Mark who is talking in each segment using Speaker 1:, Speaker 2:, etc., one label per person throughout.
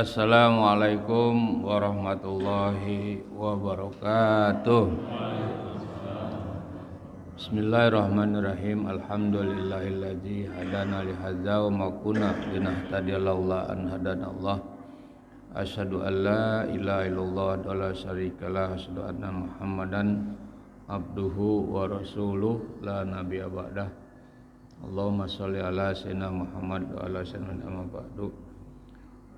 Speaker 1: Assalamualaikum warahmatullahi wabarakatuh. Bismillahirrahmanirrahim. Alhamdulillahilladzi hadana li hadza wa ma kunna linahtadiya laula an hadanallah. Asyhadu an la ilaha illallah wa la syarikalah, asyhadu anna Muhammadan abduhu wa rasuluh la nabiyya ba'dah. Allahumma shalli ala sayyidina Muhammad wa ala sayyidina amma ba'du.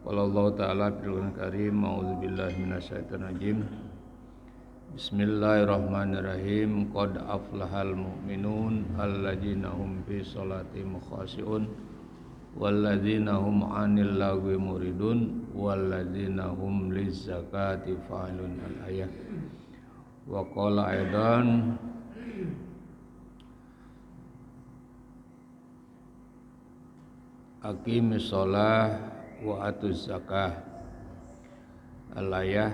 Speaker 1: Qala Allah ta'ala fil Qur'anil Karim, a'udzubillahi minasyaitonir rajim. Bismillahirrahmanirrahim. Qad aflahal mu'minun alladzina hum fi sholatihim khashi'un walladzina hum 'anil lagwi muridun walladzina hum lizzakati fa'ilun. Al-ayah. Wa qala aidan aqimis shalah wa atuz zakah. Al-ayah.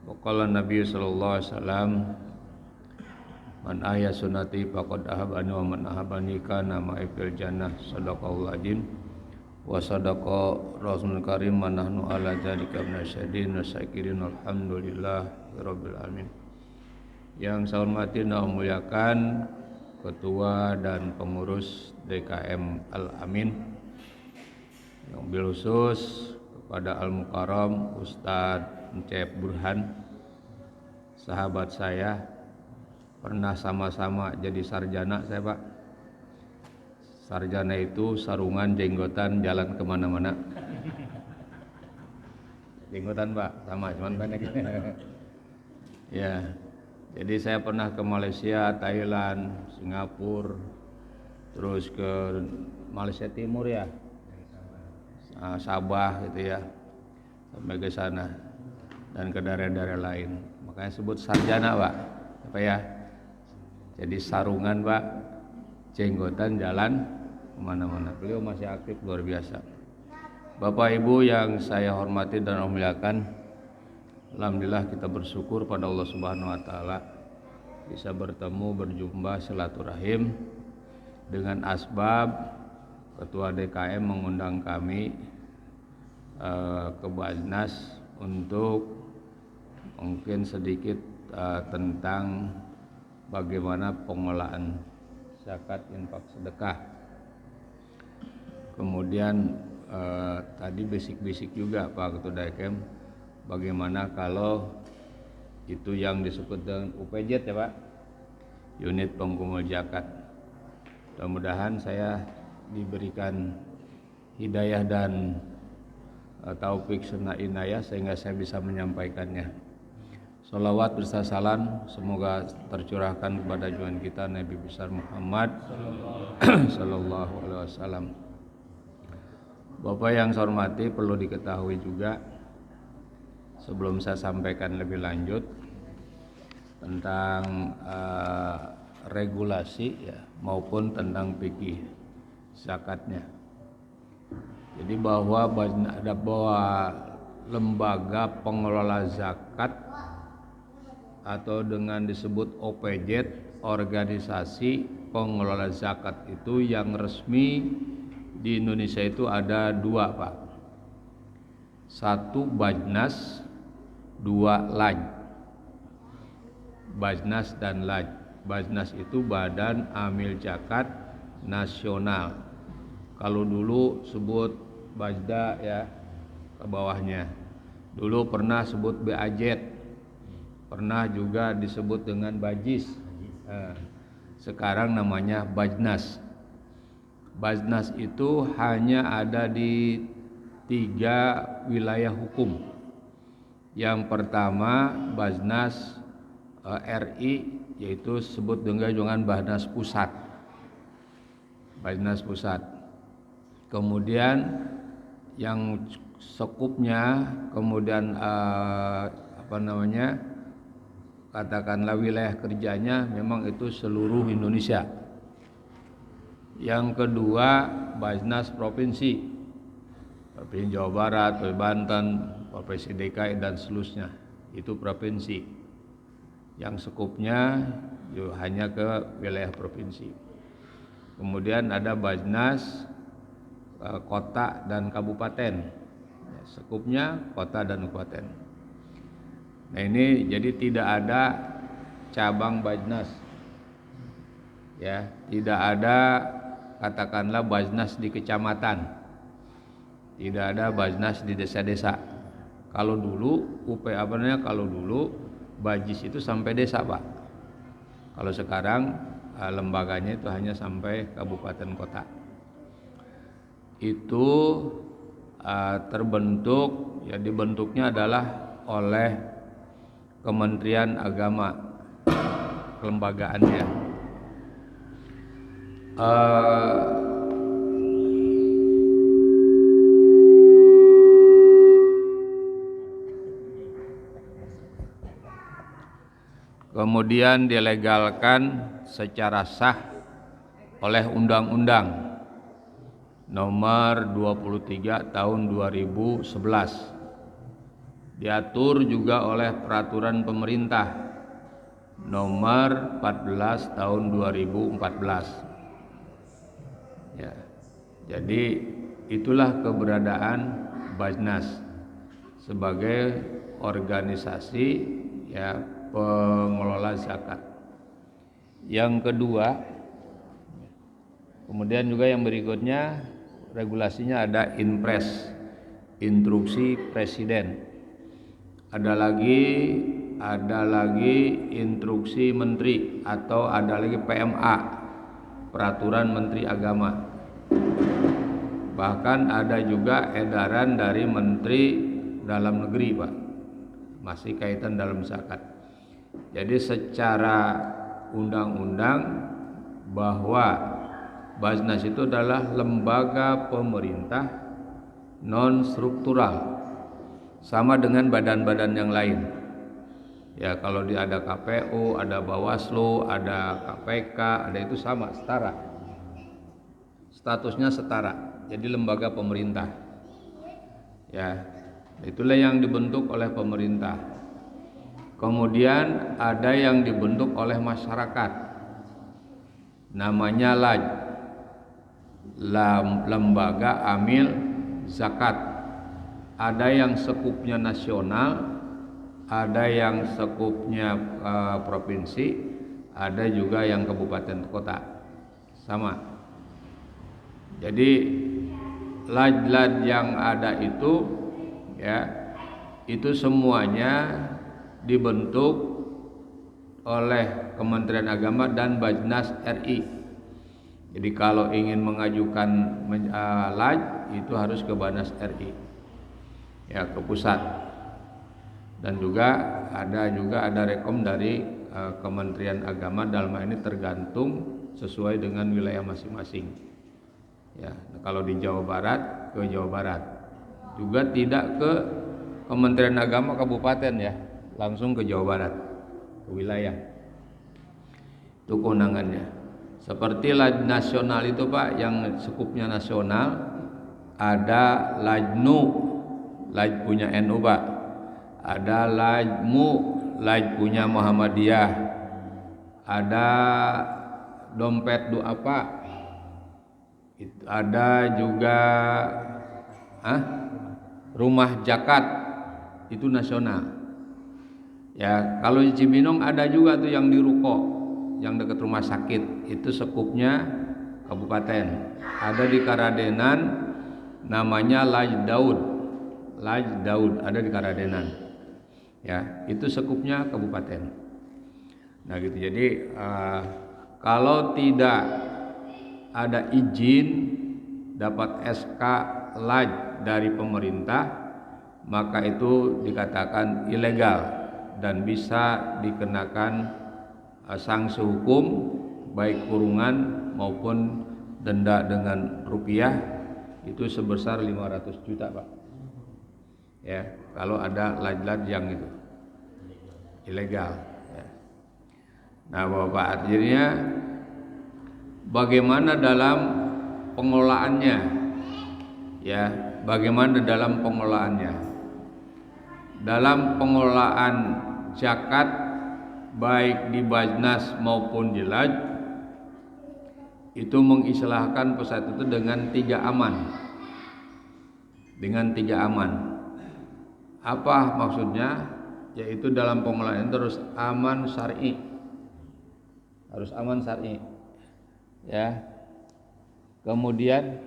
Speaker 1: Wa qala Nabi sallallahu alaihi wasallam, man ahya sunnati faqad ahabani wa man ahabani kana ma'i fil jannah. Shadaqallahul azim wa sadaqa rasulul karim wa nahnu ala dzalika minasyahidin wasyakirin alhamdulillahi rabbil alamin. Yang saya hormati dan muliakan Ketua dan Pengurus DKM Al-Amin, yang bil khusus kepada Al-Mukarram Ustadz Encep Burhan, sahabat saya, pernah sama-sama jadi sarjana saya Pak. Sarjana itu sarungan jenggotan jalan kemana-mana. Jenggotan Pak, sama cuman pendek. Ya, jadi saya pernah ke Malaysia, Thailand, Singapura, terus ke Malaysia Timur ya, Sabah gitu ya, sampai ke sana dan ke daerah-daerah lain. Makanya sebut sarjana Pak, apa ya? Jadi sarungan Pak, jenggotan jalan kemana-mana. Beliau masih aktif luar biasa. Bapak Ibu yang saya hormati dan muliakan, alhamdulillah kita bersyukur pada Allah Subhanahu Wa Taala bisa bertemu, berjumpa, silaturahim dengan asbab Ketua DKM mengundang kami ke Basnas untuk mungkin sedikit tentang bagaimana pengelolaan zakat infak sedekah. Kemudian tadi bisik-bisik juga Pak Ketua DKM, bagaimana kalau itu yang disebut dengan UPZ ya Pak, unit pengkumpul zakat. Mudah-mudahan saya diberikan hidayah dan taufik serta inayah sehingga saya bisa menyampaikannya. Sholawat beserta salam semoga tercurahkan kepada junjungan kita Nabi besar Muhammad sallallahu alaihi wasallam. Bapak yang saya hormati, perlu diketahui juga sebelum saya sampaikan lebih lanjut tentang regulasi ya maupun tentang fikih zakatnya. Jadi bahwa ada lembaga pengelola zakat atau dengan disebut OPZ, organisasi pengelola zakat itu yang resmi di Indonesia itu ada dua Pak. Satu Basnas, dua Laj. Basnas dan Laj. Basnas itu Badan Amil Zakat Nasional. Kalau dulu sebut Bajda ya ke bawahnya. Dulu pernah sebut BAZ. Pernah juga disebut dengan Bajis. Sekarang namanya Basnas. Basnas itu hanya ada di 3 wilayah hukum. Yang pertama Basnas RI, yaitu sebut dengan Basnas Pusat. Basnas Pusat. Kemudian yang sekupnya, kemudian katakanlah wilayah kerjanya memang itu seluruh Indonesia. Yang kedua Basnas Provinsi, Provinsi Jawa Barat, Provinsi Banten, Provinsi DKI dan seterusnya, itu provinsi. Yang sekupnya hanya ke wilayah provinsi. Kemudian ada Basnas kota dan kabupaten. sekupnya kota dan kabupaten. Nah ini jadi tidak ada cabang Bajnas, ya, tidak ada katakanlah Bajnas di kecamatan, tidak ada Bajnas di desa-desa. Kalau dulu kalau dulu Bajis itu sampai desa, Pak. Kalau sekarang lembaganya itu hanya sampai kabupaten kota. Itu terbentuk, ya dibentuknya adalah oleh Kementerian Agama, kelembagaannya. Kemudian dilegalkan secara sah oleh Undang-Undang Nomor 23 Tahun 2011. Diatur juga oleh Peraturan Pemerintah Nomor 14 Tahun 2014. Ya, jadi itulah keberadaan Bajnas sebagai organisasi, ya, pengelola zakat. Yang kedua, kemudian juga yang berikutnya regulasinya ada Inpres, instruksi presiden. Ada lagi instruksi menteri, atau ada lagi PMA, peraturan menteri agama. Bahkan ada juga edaran dari menteri dalam negeri, Pak, masih kaitan dalam zakat. Jadi secara undang-undang bahwa Bajnas itu adalah lembaga pemerintah non struktural, sama dengan badan-badan yang lain. Ya, kalau ada KPU, ada Bawaslu, ada KPK, ada itu sama, setara. Statusnya setara. Jadi lembaga pemerintah. Ya, itulah yang dibentuk oleh pemerintah. Kemudian ada yang dibentuk oleh masyarakat, namanya lembaga amil zakat. Ada yang sekupnya nasional, ada yang sekupnya provinsi, ada juga yang kabupaten kota, sama. Jadi laj-laj yang ada itu, ya, itu semuanya dibentuk oleh Kementerian Agama dan Bajnas RI. Jadi kalau ingin mengajukan laj, itu harus ke Bajnas RI, ya, ke pusat. Dan juga ada rekom dari Kementerian Agama, dalam hal ini tergantung sesuai dengan wilayah masing-masing. Ya, kalau di Jawa Barat ke Jawa Barat, juga tidak ke Kementerian Agama kabupaten, ya, langsung ke Jawa Barat, ke wilayah. Itu kewenangannya. Seperti laj nasional itu, Pak, yang sekupnya nasional, ada lajnu, laj punya NU, Pak. Ada lajmu, laj punya Muhammadiyah. Ada dompet doa, Pak. Ada juga rumah zakat, itu nasional. Ya, kalau di Cibinong ada juga tuh yang di Ruko, yang dekat rumah sakit, itu sekupnya kabupaten. Ada di Karadenan, namanya Laj Daud, ada di Karadenan. Ya, itu sekupnya kabupaten. Nah gitu. Jadi kalau tidak ada izin dapat SK laj dari pemerintah, maka itu dikatakan ilegal dan bisa dikenakan sanksi hukum, baik kurungan maupun denda dengan rupiah, itu sebesar 500 juta, Pak. Ya, kalau ada laj-laj yang itu ilegal, ya. Nah, Bapak, akhirnya bagaimana dalam pengelolaannya? Ya, bagaimana dalam pengelolaannya? Dalam pengelolaan zakat, baik di Bajnas maupun di laj, itu mengistilahkan pesat itu dengan 3 aman. Dengan 3 aman. Apa maksudnya? Yaitu dalam pengelolaan terus aman syar'i. Harus aman syar'i. Ya. Kemudian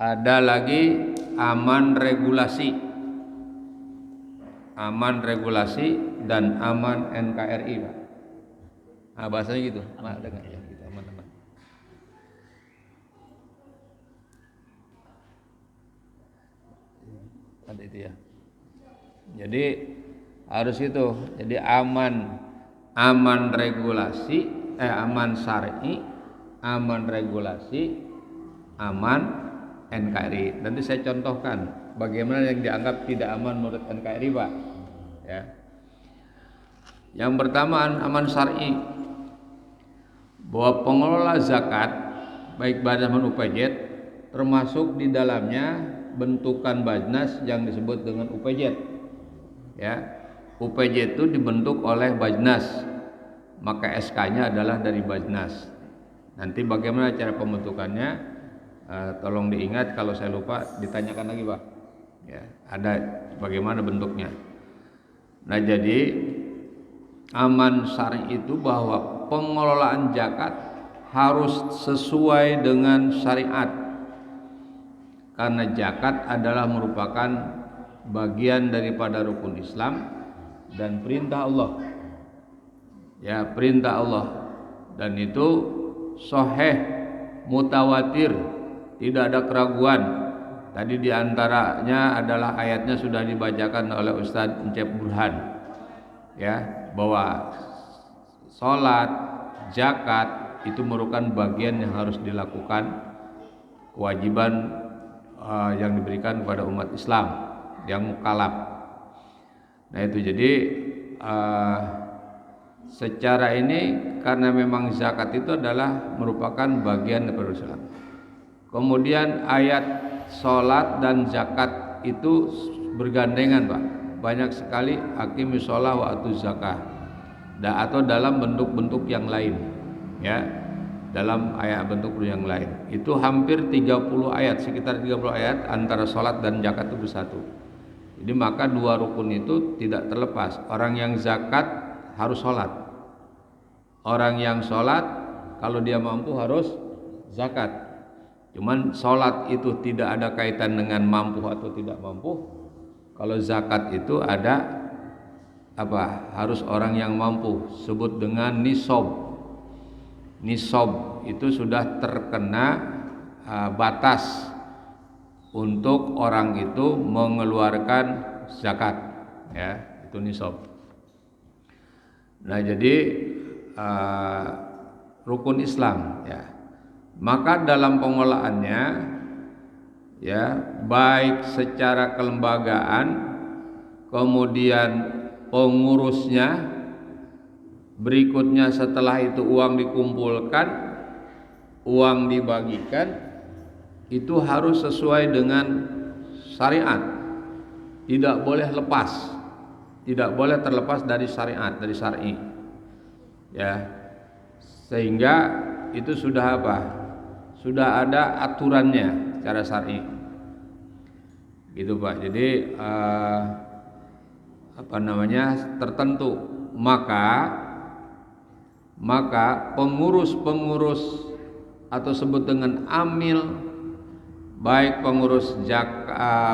Speaker 1: ada lagi aman regulasi. Aman regulasi dan aman NKRI, Pak. Nah, bahasanya gitu. Mak dengar ya gitu, teman-teman. Ada itu ya. Jadi harus itu. Jadi aman regulasi, aman syar'i, aman regulasi, aman NKRI. Nanti saya contohkan bagaimana yang dianggap tidak aman menurut NKRI, Pak. Ya. Yang pertama aman syar'i, bahwa pengelola zakat baik Bajnas maupun UPJ termasuk di dalamnya bentukan Bajnas yang disebut dengan UPJ. Ya, UPJ itu dibentuk oleh Bajnas, maka SK-nya adalah dari Bajnas. Nanti bagaimana cara pembentukannya? Tolong diingat, kalau saya lupa ditanyakan lagi, Pak. Ya, ada bagaimana bentuknya. Nah, jadi aman syar'i itu bahwa pengelolaan zakat harus sesuai dengan syariat, karena zakat adalah merupakan bagian daripada rukun Islam dan perintah Allah. Ya, perintah Allah, dan itu sahih mutawatir, tidak ada keraguan. Tadi diantaranya adalah ayatnya sudah dibacakan oleh Ustadz Encep Burhan, ya, bahwa sholat, zakat itu merupakan bagian yang harus dilakukan, kewajiban yang diberikan kepada umat Islam yang mukallaf. Nah itu jadi secara ini karena memang zakat itu adalah merupakan bagian daripada Islam. Kemudian ayat sholat dan zakat itu bergandengan, Pak. Banyak sekali aqimis sholah wa atuz zakah, atau dalam bentuk-bentuk yang lain, ya, dalam ayat bentuk yang lain. Itu hampir 30 ayat, sekitar 30 ayat antara sholat dan zakat itu bersatu. Jadi maka dua rukun itu tidak terlepas. Orang yang zakat harus sholat, orang yang sholat kalau dia mampu harus zakat. Cuman sholat itu tidak ada kaitan dengan mampu atau tidak mampu. Kalau zakat itu ada apa? Harus orang yang mampu. Sebut dengan nisab. Nisab itu sudah terkena batas untuk orang itu mengeluarkan zakat. Ya, itu nisab. Nah jadi rukun Islam, ya. Maka dalam pengelolaannya, ya, baik secara kelembagaan, kemudian pengurusnya, berikutnya setelah itu uang dikumpulkan, uang dibagikan, itu harus sesuai dengan syariat, tidak boleh lepas, tidak boleh terlepas dari syariat, dari syar'i, ya, sehingga itu sudah apa? Sudah ada aturannya secara syar'i, gitu Pak. Jadi tertentu. Maka pengurus atau sebut dengan amil, baik pengurus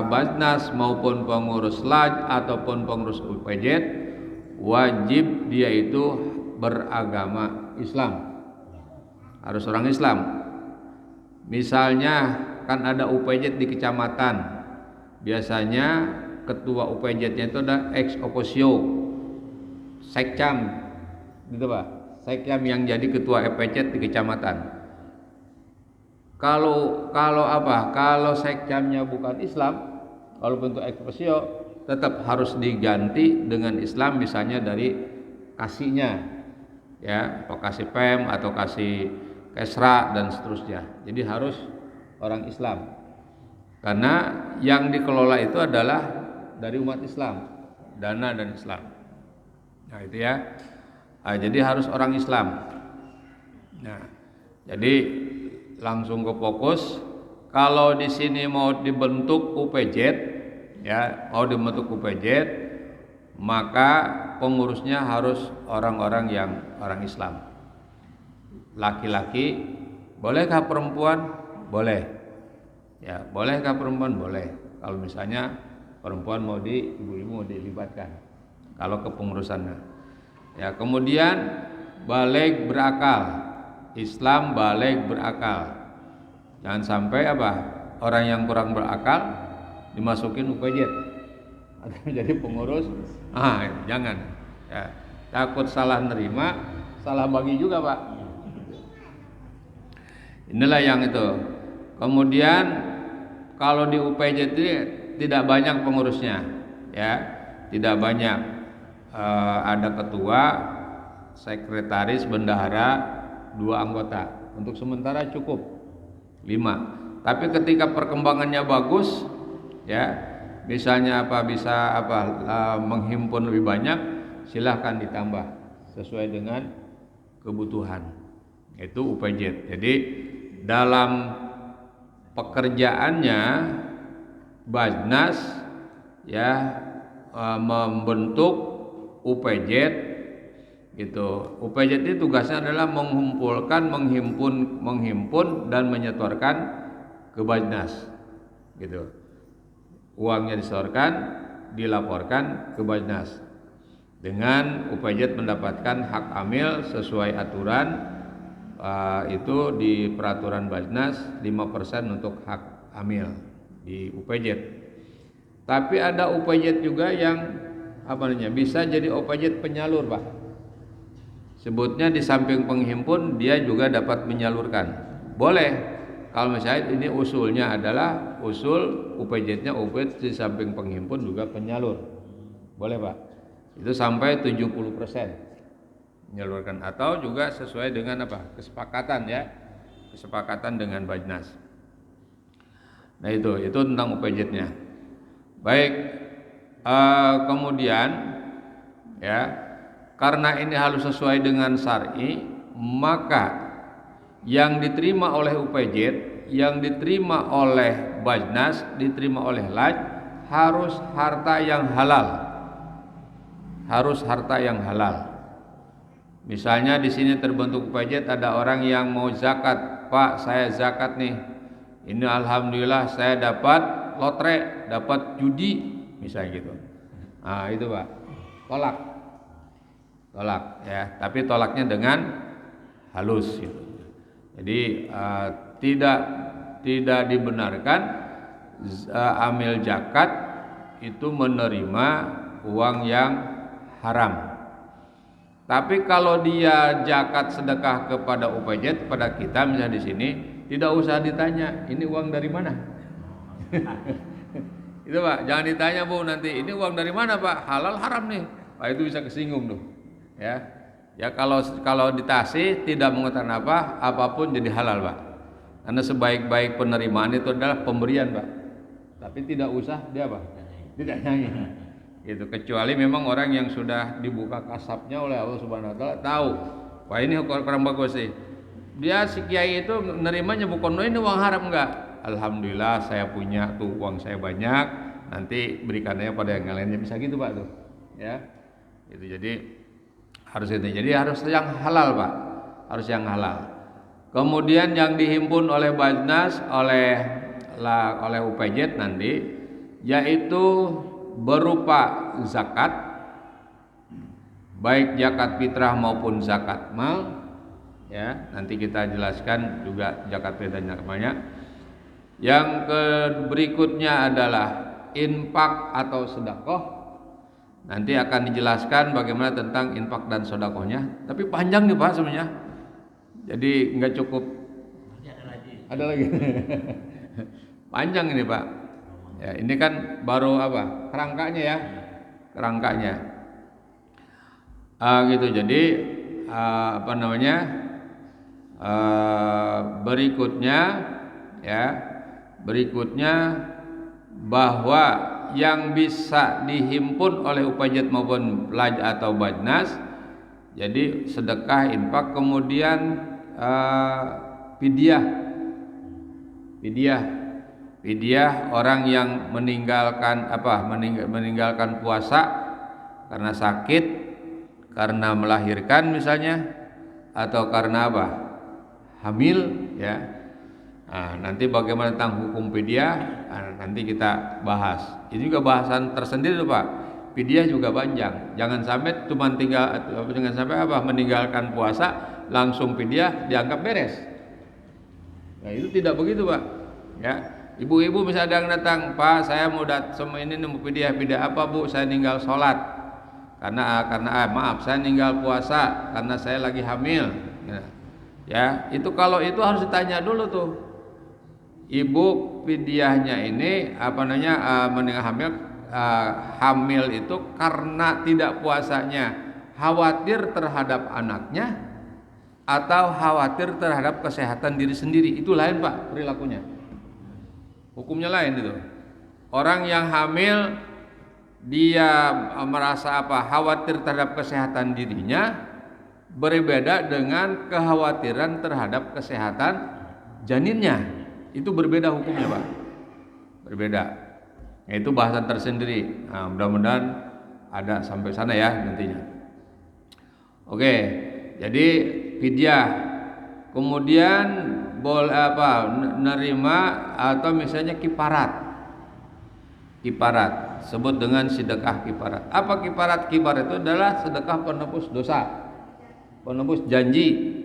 Speaker 1: Bajnas maupun pengurus LAJ ataupun pengurus UPJ, wajib dia itu beragama Islam, harus orang Islam. Misalnya kan ada UPJ di kecamatan, biasanya ketua UPJ-nya itu ada ex officio, sekcam, gitu Pak, sekcam yang jadi ketua UPJ di kecamatan. Kalau sekcamnya bukan Islam, kalau bentuk ex officio, tetap harus diganti dengan Islam, misalnya dari kasihnya, ya, atau kasih PEM atau kasih Kesra dan seterusnya. Jadi harus orang Islam, karena yang dikelola itu adalah dari umat Islam, dana dan Islam. Nah itu ya. Jadi harus orang Islam. Nah, jadi langsung ke fokus. Kalau di sini mau dibentuk UPJ, ya, mau dibentuk UPJ, maka pengurusnya harus orang-orang yang orang Islam. Laki-laki, bolehkah perempuan? Boleh. Ya, bolehkah perempuan? Boleh. Kalau misalnya perempuan ibu-ibu mau dilibatkan kalau kepengurusannya. Ya, kemudian balik berakal. Islam balik berakal. Jangan sampai orang yang kurang berakal dimasukin UPJ atau jadi pengurus. Jangan. Ya, takut salah nerima, salah bagi juga, Pak. Inilah yang itu. Kemudian kalau di UPJ itu tidak banyak pengurusnya, ya, tidak banyak. Ada ketua, sekretaris, bendahara, 2 anggota. Untuk sementara cukup 5. Tapi ketika perkembangannya bagus, ya, misalnya bisa menghimpun lebih banyak, silahkan ditambah sesuai dengan kebutuhan. Itu UPJ. Jadi dalam pekerjaannya Bajnas, ya, membentuk UPJ gitu. UPJ itu tugasnya adalah mengumpulkan, menghimpun dan menyetorkan ke Bajnas gitu. Uangnya disetorkan, dilaporkan ke Bajnas. Dengan UPJ mendapatkan hak amil sesuai aturan, itu di peraturan Bajnas 5% untuk hak amil di UPJ. Tapi ada UPJ juga yang bisa jadi UPJ penyalur, Pak. Sebutnya di samping penghimpun dia juga dapat menyalurkan. Boleh. Kalau misalnya ini usulnya adalah usul UPJ-nya di samping penghimpun juga penyalur. Boleh, Pak. Itu sampai 70% menyalurkan, atau juga sesuai dengan kesepakatan, ya. Kesepakatan dengan Bajnas. Nah, itu tentang UPJ-nya. Baik. Kemudian, ya, karena ini harus sesuai dengan syar'i, maka yang diterima oleh UPJ, yang diterima oleh Bajnas, diterima oleh Laj, harus harta yang halal. Harus harta yang halal. Misalnya di sini terbentuk UPJ, ada orang yang mau zakat, Pak, saya zakat nih. Ini alhamdulillah saya dapat lotre, dapat judi, misalnya gitu. Itu, Pak. Tolak, ya. Tapi tolaknya dengan halus gitu. Jadi tidak dibenarkan amil zakat itu menerima uang yang haram. Tapi kalau dia zakat sedekah kepada UPJ, kepada kita misalnya di sini, tidak usah ditanya ini uang dari mana. Itu, Pak, jangan ditanya, Bu, nanti ini uang dari mana, Pak, halal haram nih, Pak, itu bisa kesinggung tuh, ya. Ya, kalau ditasi tidak mengatakan apapun jadi halal, Pak. Karena sebaik-baik penerimaan itu adalah pemberian, Pak. Tapi tidak usah dia ditanyain. Gitu, kecuali memang orang yang sudah dibuka kasabnya oleh Allah Subhanahu wa taala tahu, wah ini kurang bagus sih. Dia si kiai itu nerimanya bukan ini uang haram, enggak. Alhamdulillah saya punya tuh uang saya banyak, nanti berikannya pada yang lainnya, bisa gitu, Pak, tuh. Ya. Itu jadi harus itu. Jadi harus yang halal, Pak. Harus yang halal. Kemudian yang dihimpun oleh Bajnas, oleh UPJ nanti, yaitu berupa zakat, baik zakat fitrah maupun zakat mal, ya, nanti kita jelaskan juga zakat fitrah dan zakat malnya. Yang berikutnya adalah infak atau sedekah. Nanti akan dijelaskan bagaimana tentang infak dan sedekahnya. Tapi panjang nih, Pak, sebenarnya. Jadi nggak cukup. Ada lagi. Panjang ini, Pak. Ya, ini kan baru kerangkanya, ya. Kerangkanya. Gitu. Jadi berikutnya, ya. Berikutnya bahwa yang bisa dihimpun oleh UPJ maupun Laj atau Bajnas, jadi sedekah, infak, kemudian fidyah. Fidyah orang yang meninggalkan puasa karena sakit, karena melahirkan misalnya, atau karena apa? Hamil, ya. Nah, nanti bagaimana tentang hukum fidyah, nanti kita bahas. Ini juga bahasan tersendiri tuh, Pak. Fidyah juga panjang. Jangan sampai meninggalkan puasa langsung fidyah dianggap beres. Nah, itu tidak begitu, Pak. Ya. Ibu-ibu misalnya datang, "Pak, saya mau sama ini mau fidyah apa, Bu? Saya ninggal sholat. Karena maaf, saya ninggal puasa karena saya lagi hamil." Ya, itu kalau itu harus ditanya dulu tuh. Ibu fidyahnya ini meninggal hamil itu karena tidak puasanya khawatir terhadap anaknya atau khawatir terhadap kesehatan diri sendiri. Itu lain, Pak, perilakunya. Hukumnya lain itu. Orang yang hamil dia merasa khawatir terhadap kesehatan dirinya, berbeda dengan kekhawatiran terhadap kesehatan janinnya. Itu berbeda hukumnya, Pak. Berbeda. Ya, itu bahasan tersendiri. Nah, mudah-mudahan ada sampai sana ya nantinya. Oke, jadi fidyah. Kemudian nerima atau misalnya kifarat. Kifarat sebut dengan sedekah kifarat. Apa kifarat? Kifarat itu adalah sedekah penebus dosa, penebus janji.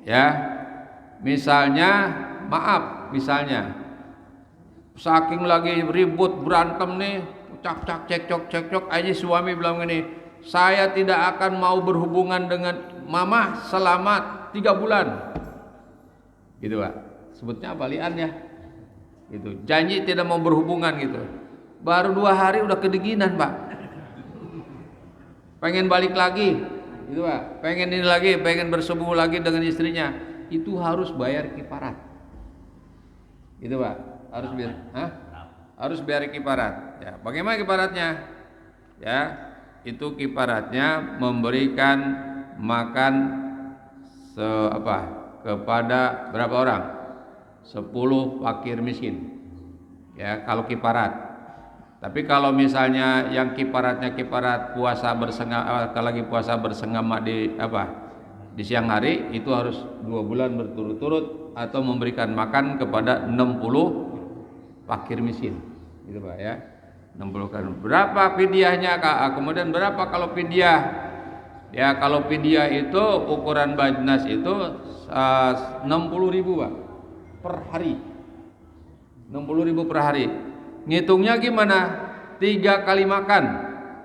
Speaker 1: Ya, misalnya saking lagi ribut berantem nih, cekcok aja suami bilang gini, "Saya tidak akan mau berhubungan dengan mama selama 3 bulan." Gitu, Pak. Sebutnya apa? Lian ya. Gitu. Janji tidak mau berhubungan gitu. Baru 2 hari udah kedinginan, Pak. Pengen balik lagi. Gitu, Pak. Pengen ini lagi, pengen bersemu lagi dengan istrinya. Itu harus bayar kifarat. Gitu, Pak. Harus bayar kifarat. Ya, bagaimana kifaratnya? Ya, itu kifaratnya memberikan makan kepada berapa orang? 10 fakir miskin. Ya, kalau kifarat. Tapi kalau misalnya yang kifaratnya kifarat puasa bersengama, kalau lagi puasa bersengama di siang hari, itu harus 2 bulan berturut-turut atau memberikan makan kepada 60 fakir miskin. Gitu, Pak, ya. 60 kan. Berapa fidyahnya, Kak? Kemudian berapa kalau fidyah? Ya, kalau fidyah itu ukuran bajnas itu 60.000, Pak, per hari. 60.000 per hari. Ngitungnya gimana? 3 kali makan.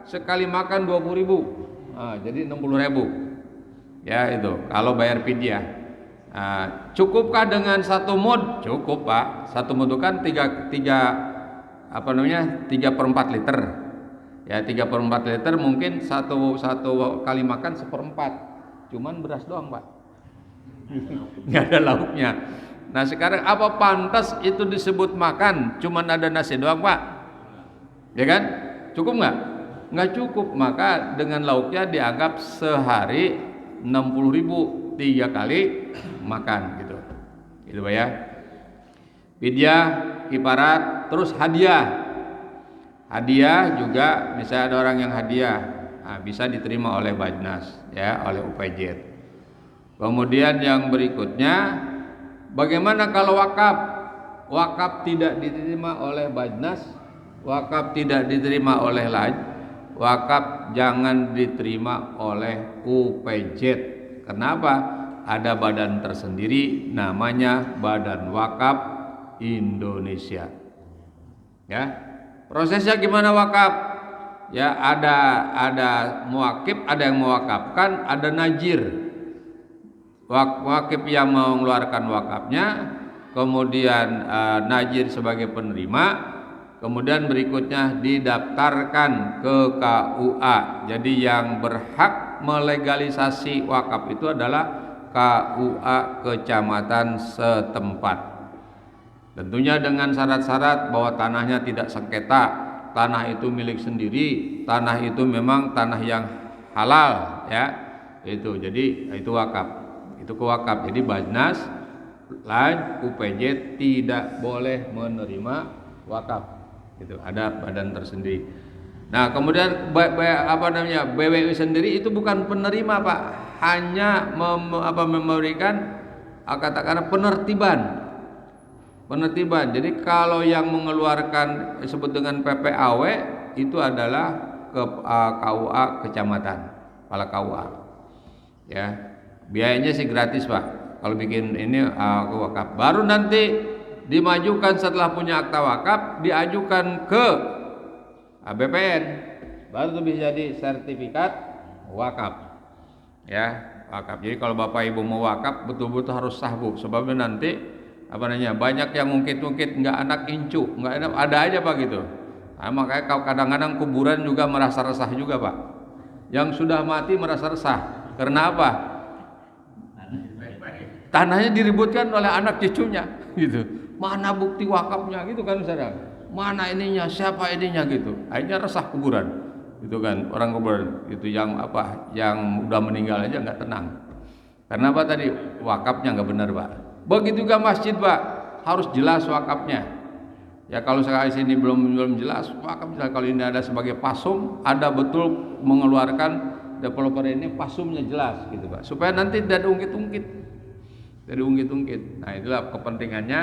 Speaker 1: Sekali makan 20.000. Nah, jadi 60.000. Ya, itu kalau bayar fidyah. Nah, cukupkah dengan 1 mud? Cukup, Pak. 1 mud itu kan 3/4 liter. Ya, 3/4 liter mungkin satu kali makan 1/4. Cuman beras doang, Pak. Nggak ada lauknya. Nah, sekarang apa pantas itu disebut makan? Cuman ada nasi doang, Pak. Ya kan? Cukup nggak? Nggak cukup. Maka dengan lauknya dianggap sehari 60.000, 3 kali makan gitu. Gitu, Pak, ya. Fidyah, kifarat, terus hadiah. Hadiah juga misalnya ada orang yang hadiah, bisa diterima oleh Bajnas, ya, oleh UPJ. Kemudian yang berikutnya, bagaimana kalau wakaf? Wakaf tidak diterima oleh Bajnas, wakaf tidak diterima oleh Laj, wakaf jangan diterima oleh UPJ. Kenapa? Ada badan tersendiri namanya Badan Wakaf Indonesia. Ya. Prosesnya gimana wakaf? Ya, ada muwakif, ada yang mewakafkan, ada najir. Wakif yang mengeluarkan wakafnya, kemudian najir sebagai penerima, kemudian berikutnya didaftarkan ke KUA. Jadi yang berhak melegalisasi wakaf itu adalah KUA kecamatan setempat. Tentunya dengan syarat-syarat bahwa tanahnya tidak sengketa, tanah itu milik sendiri, tanah itu memang tanah yang halal, ya. Itu jadi itu wakaf. Itu ke wakaf. Jadi Bajnas LAJ, UPJ tidak boleh menerima wakaf. Itu ada badan tersendiri. Nah, kemudian BWI sendiri itu bukan penerima, Pak. Hanya memberikan katakanlah penertiban. Penertiban. Jadi kalau yang mengeluarkan disebut dengan PPAW itu adalah KUA kecamatan, kepala KUA. Ya. Biayanya sih gratis, Pak. Kalau bikin ini wakaf. Baru nanti dimajukan setelah punya akta wakaf, diajukan ke BPN. Baru itu bisa jadi sertifikat wakaf. Ya, wakaf. Jadi kalau Bapak Ibu mau wakaf betul-betul harus sah, Bu. Sebabnya nanti banyak yang ngungkit-ngungkit nggak anak incu, nggak enak, ada aja Pak gitu. Nah, makanya kadang-kadang kuburan juga merasa resah juga, Pak. Yang sudah mati merasa resah. Karena apa? Tanahnya diributkan oleh anak cucunya gitu. Mana bukti wakafnya gitu kan, saudara? Mana ininya, siapa ininya gitu. Akhirnya resah kuburan. Gitu kan, orang kuburan itu yang udah meninggal aja nggak tenang. Karena apa tadi? Wakafnya nggak benar, Pak. Begitu juga masjid, Pak, harus jelas wakafnya. Ya kalau sekali sini belum jelas wakaf, kalau ini ada sebagai pasum, ada betul mengeluarkan developer ini pasumnya jelas gitu, Pak. Supaya nanti tidak diungkit-ungkit. Nah, itulah kepentingannya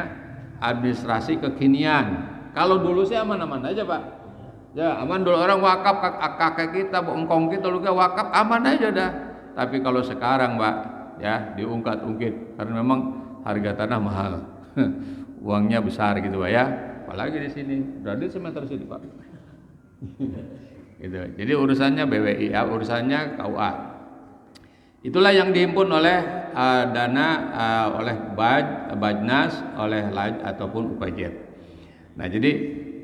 Speaker 1: administrasi kekinian. Kalau dulu sih aman-aman aja, Pak. Ya, aman dulu orang wakaf kakek kita, engkong kita juga wakaf aman aja dah. Tapi kalau sekarang, Pak, ya diungkit-ungkit karena memang harga tanah mahal. Uangnya besar gitu, Pak ya. Apalagi di sini, berarti semeter sini, Pak. Gitu. Jadi urusannya BWI, ya, urusannya KUA. Itulah yang dihimpun oleh dana oleh Bajnas, oleh LAJ ataupun UPJ. Nah, jadi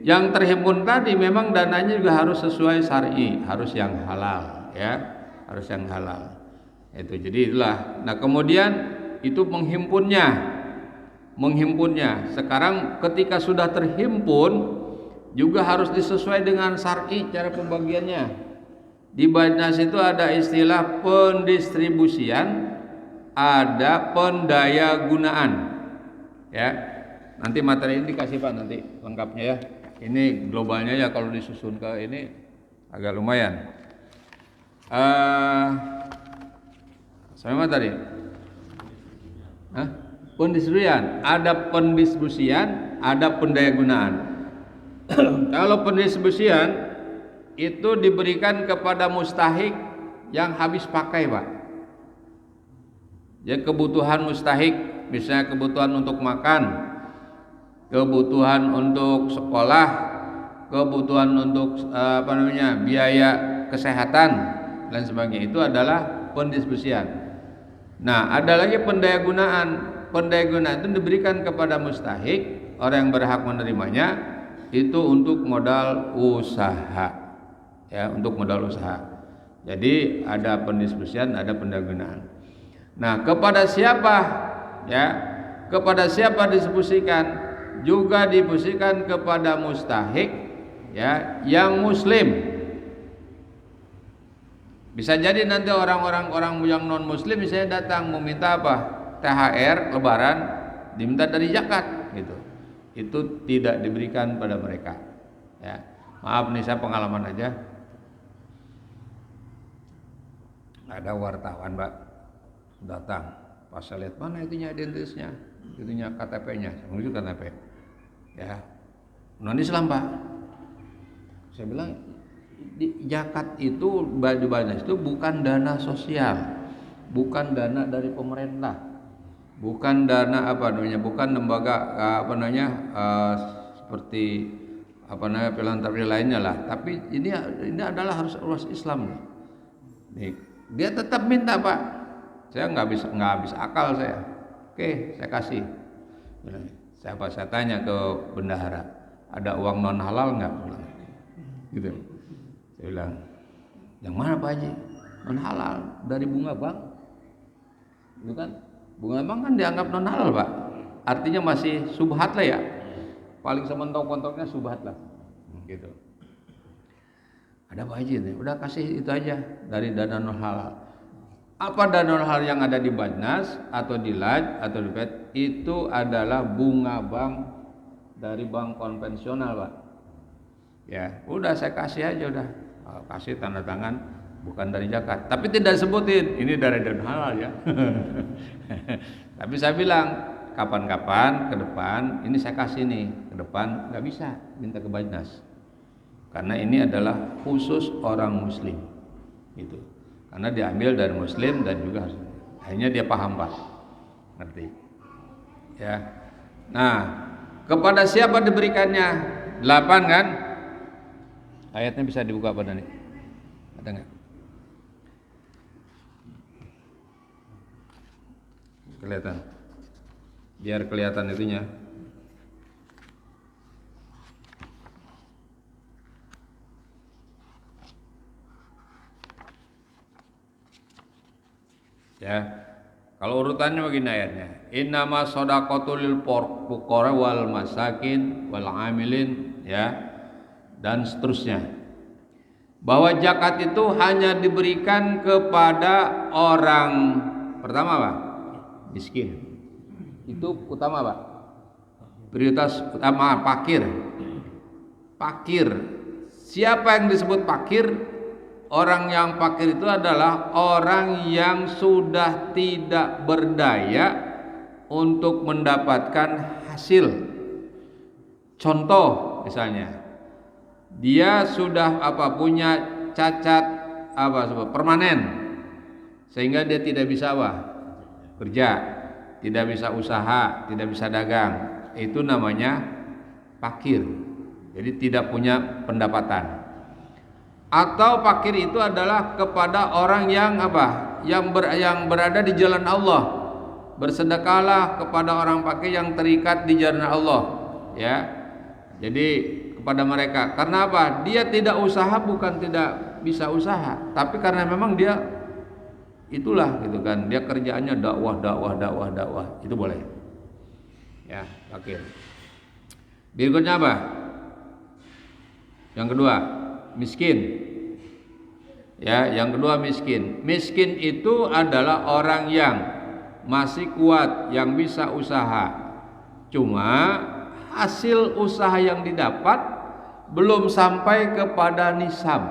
Speaker 1: yang terhimpun tadi memang dananya juga harus sesuai syar'i, harus yang halal, ya, harus yang halal. Itu jadi itulah. Nah, kemudian itu menghimpunnya. Sekarang ketika sudah terhimpun juga harus disesuai dengan syar'i cara pembagiannya. Di Bajnas itu ada istilah pendistribusian, ada pendaya gunaan. Ya. Nanti materi ini dikasih, Pak, nanti lengkapnya ya. Ini globalnya ya, kalau disusun ke ini agak lumayan. Sampai mana tadi? Pendistribusian, ada pendayagunaan. Kalau pendistribusian itu diberikan kepada mustahik yang habis pakai, Pak. Ya, kebutuhan mustahik, misalnya kebutuhan untuk makan, kebutuhan untuk sekolah, kebutuhan untuk biaya kesehatan dan sebagainya, itu adalah pendistribusian. Nah, ada lagi pendayagunaan. Pendayagunaan itu diberikan kepada mustahik, orang yang berhak menerimanya, itu untuk modal usaha. Ya, untuk modal usaha. Jadi ada pendistribusian, ada pendayagunaan. Nah, kepada siapa? Ya, kepada siapa distribusikan? Juga distribusikan kepada mustahik, ya, yang muslim. Bisa jadi nanti orang yang non muslim misalnya datang meminta apa? THR lebaran, diminta dari zakat gitu. Itu tidak diberikan pada mereka. Ya. Maaf nih, saya pengalaman aja. Ada wartawan, Pak, datang. Pas saya lihat, mana itunya identitasnya, itunya KTP-nya, menunjuk KTP. Ya, non Islam, Pak. Saya bilang, zakat itu di Bajnas itu bukan dana sosial, bukan dana dari pemerintah, bukan dana bukan lembaga seperti filantropis lainnya lah. Tapi ini adalah harus Islam. Nih. Dia tetap minta, Pak. Saya nggak habis akal saya. Oke, saya kasih. Saya tanya ke bendahara, ada uang non halal nggak? Gitu. Saya bilang, yang mana Pak Haji? Non halal, dari bunga bank. Itu kan bunga bank kan dianggap non halal, Pak. Artinya masih subhat lah ya. Paling sementok-mentoknya subhat lah. Gitu. Ada Pak Haji nih, udah kasih itu aja dari dana non halal. Apa dan hal yang ada di Bajnas atau di Laj atau di PET itu adalah bunga bank dari bank konvensional, Pak. Ya, udah saya kasih aja udah. Kasih tanda tangan bukan dari zakat. Tapi tidak sebutin ini dari dan halal ya. Tapi saya bilang kapan-kapan ke depan ini saya kasih nih, ke depan nggak bisa minta ke Bajnas. Karena ini adalah khusus orang muslim. Gitu. Karena diambil dari muslim dan juga akhirnya dia paham, Pak, ngerti ya. Nah, kepada siapa diberikannya? 8 kan ayatnya, bisa dibuka pada nih, ada nggak? Kelihatan, biar kelihatan itunya. Ya, kalau urutannya begini ayatnya. Innama shadaqatu lil fuqara wal masakin wal amilin, ya, dan seterusnya. Bahwa zakat itu hanya diberikan kepada orang pertama, Pak, miskin. Itu utama, Pak. Prioritas utama fakir. Fakir. Siapa yang disebut fakir? Orang yang fakir itu adalah orang yang sudah tidak berdaya untuk mendapatkan hasil. Contoh misalnya, dia sudah punya cacat permanen, sehingga dia tidak bisa kerja, tidak bisa usaha, tidak bisa dagang. Itu namanya fakir. Jadi tidak punya pendapatan. Atau fakir itu adalah kepada orang yang yang berada di jalan Allah. Bersedekahlah kepada orang fakir yang terikat di jalan Allah, ya. Jadi kepada mereka. Karena apa? Dia tidak usaha bukan tidak bisa usaha, tapi karena memang dia itulah gitu kan. Dia kerjaannya dakwah. Itu boleh. Ya, fakir. Berikutnya apa? Yang kedua, miskin. Ya, yang kedua miskin. Miskin itu adalah orang yang masih kuat, yang bisa usaha. Cuma hasil usaha yang didapat belum sampai kepada nisab.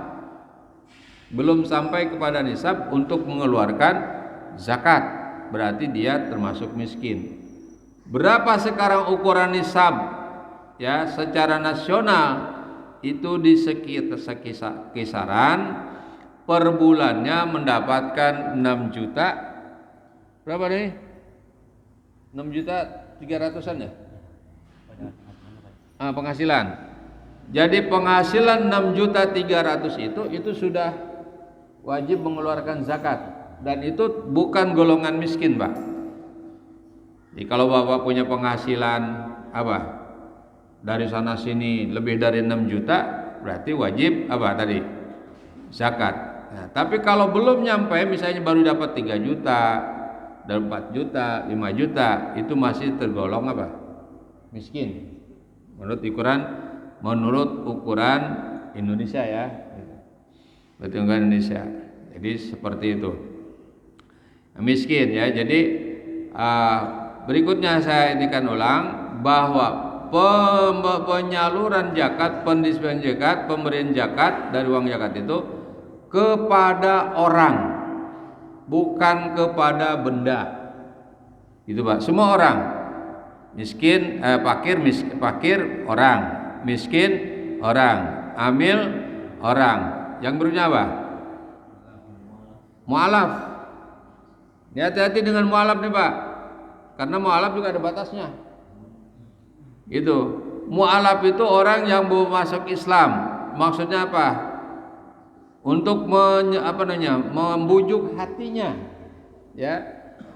Speaker 1: Belum sampai kepada nisab untuk mengeluarkan zakat. Berarti dia termasuk miskin. Berapa sekarang ukuran nisab? Ya, secara nasional itu di sekitar kisaran per bulannya mendapatkan 6 juta. Berapa nih? 6 juta 300-an ya? Penghasilan. Jadi penghasilan 6 juta 300 itu sudah wajib mengeluarkan zakat, dan itu bukan golongan miskin, Pak. Jadi kalau Bapak punya penghasilan dari sana sini lebih dari 6 juta, berarti wajib zakat. Nah, tapi kalau belum nyampe, misalnya baru dapat 3 juta, dan 4 juta, 5 juta, itu masih tergolong miskin. Menurut ukuran Indonesia ya. Berarti Indonesia. Jadi seperti itu. Miskin ya. Jadi berikutnya saya indikan ulang bahwa penyaluran zakat, pendistribusian zakat, pemberian zakat dari uang zakat itu kepada orang, bukan kepada benda. Itu, Pak. Semua orang. Miskin, fakir orang, miskin orang, amil orang. Yang berikutnya apa? Mu'alaf. Hati-hati dengan mu'alaf nih, Pak. Karena mu'alaf juga ada batasnya. Itu. Mu'alaf itu orang yang mau masuk Islam. Maksudnya apa? Untuk membujuk hatinya. Ya.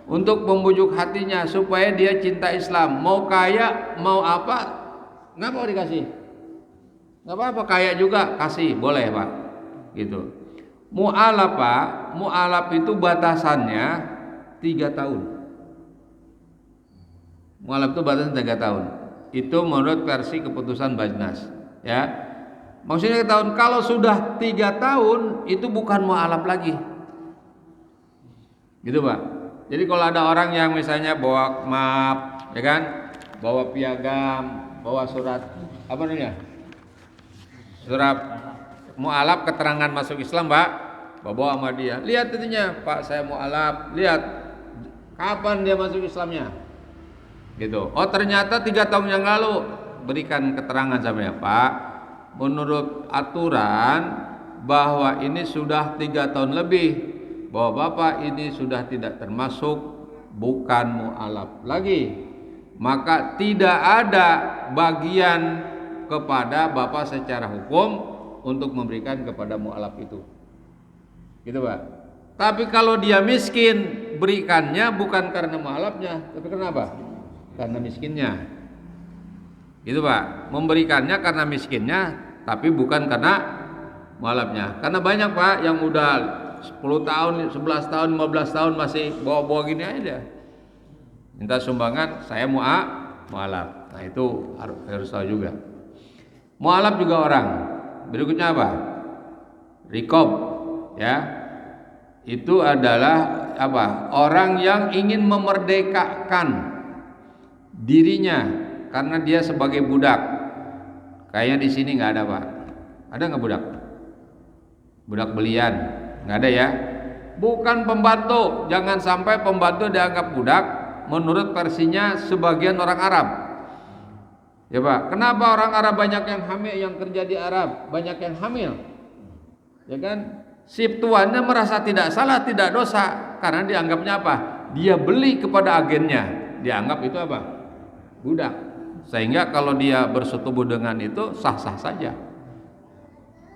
Speaker 1: Untuk membujuk hatinya supaya dia cinta Islam. Mau kaya, mau apa, nggak mau dikasih. Nggak apa-apa, kaya juga kasih, boleh, Pak. Gitu. Mu'alaf, Pak. Mu'alaf itu batasannya 3 tahun. Mu'alaf itu batasan 3 tahun. Itu menurut versi keputusan Bajnas, ya. Maksudnya kalau sudah 3 tahun itu bukan mu'alaf lagi. Gitu Pak. Jadi kalau ada orang yang misalnya bawa map, ya kan, bawa piagam, bawa surat apa namanya, surat mualaf keterangan masuk Islam Pak, bawa sama dia, lihat itunya, Pak saya mualaf, lihat kapan dia masuk Islamnya, gitu. Oh ternyata 3 tahun yang lalu, berikan keterangan sama ya Pak, menurut aturan bahwa ini sudah 3 tahun lebih, bahwa Bapak ini sudah tidak termasuk, bukan mualaf lagi, maka tidak ada bagian kepada Bapak secara hukum untuk memberikan kepada mualaf itu, gitu Pak. Tapi kalau dia miskin, berikannya bukan karena mualafnya, tapi kenapa? Karena miskinnya, gitu Pak. Memberikannya karena miskinnya, tapi bukan karena mualafnya. Karena banyak Pak yang udah 10 tahun, 11 tahun, 15 tahun masih bawa-bawa gini aja, minta sumbangan, saya mualaf. Nah itu harus tahu juga. Mualaf juga orang. Berikutnya apa? Rikob, ya. Itu adalah apa? Orang yang ingin memerdekakan dirinya karena dia sebagai budak. Kayaknya di sini nggak ada Pak. Ada nggak budak? Budak belian? Nggak ada ya. Bukan pembantu. Jangan sampai pembantu dianggap budak menurut versinya sebagian orang Arab. Ya Pak, kenapa orang Arab banyak yang hamil, yang kerja di Arab banyak yang hamil? Ya kan? Si tuannya merasa tidak salah, tidak dosa, karena dianggapnya apa? Dia beli kepada agennya, dianggap itu apa? Budak. Sehingga kalau dia bersetubuh dengan itu sah-sah saja.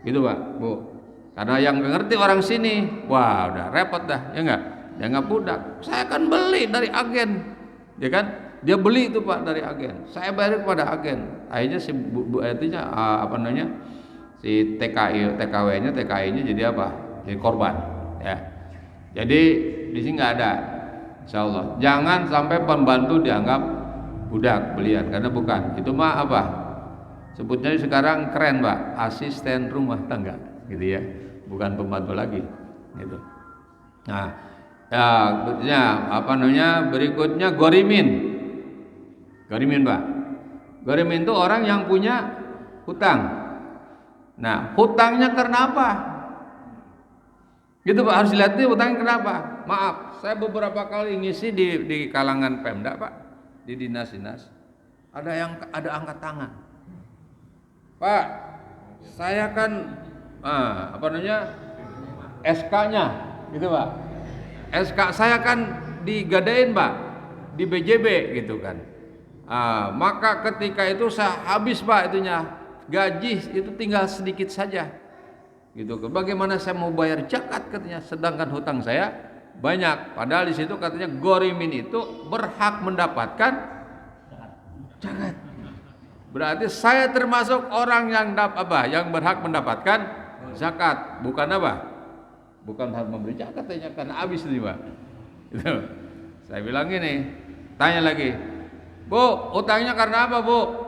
Speaker 1: Gitu Pak, Bu. Karena yang ngerti orang sini, wah udah repot dah, ya enggak? Dianggap budak. Saya akan beli dari agen, ya kan? Dia beli itu Pak dari agen. Saya bayar kepada agen. Akhirnya si artinya apa namanya? Si TKI-nya jadi apa? Jadi korban, ya. Jadi di sini nggak ada, insya Allah. Jangan sampai pembantu dianggap budak belian, karena bukan. Itu mah apa? Sebutnya sekarang keren Pak, asisten rumah tangga, gitu ya. Bukan pembantu lagi, gitu. Nah, ya berikutnya apa namanya? Berikutnya gorimin. Gorimin Pak. Gorimin itu orang yang punya hutang. Nah, hutangnya karena apa? Gitu Pak, harus lihat nih hutangnya kenapa. Maaf, saya beberapa kali ngisi di kalangan Pemda Pak, di dinas-dinas. Ada angkat tangan. Pak, saya kan apa namanya? SK-nya, gitu Pak. SK saya kan digadain Pak, di BJB gitu kan. Maka ketika itu saya habis Pak itunya, gaji itu tinggal sedikit saja, gitu. Bagaimana saya mau bayar zakat katanya, sedangkan hutang saya banyak. Padahal di situ katanya gorimin itu berhak mendapatkan zakat. Berarti saya termasuk orang yang yang berhak mendapatkan zakat, bukan apa? Bukan hal memberi zakat katanya, karena habis nih Pak. Gitu. Saya bilang gini, tanya lagi. Bu, utangnya karena apa Bu?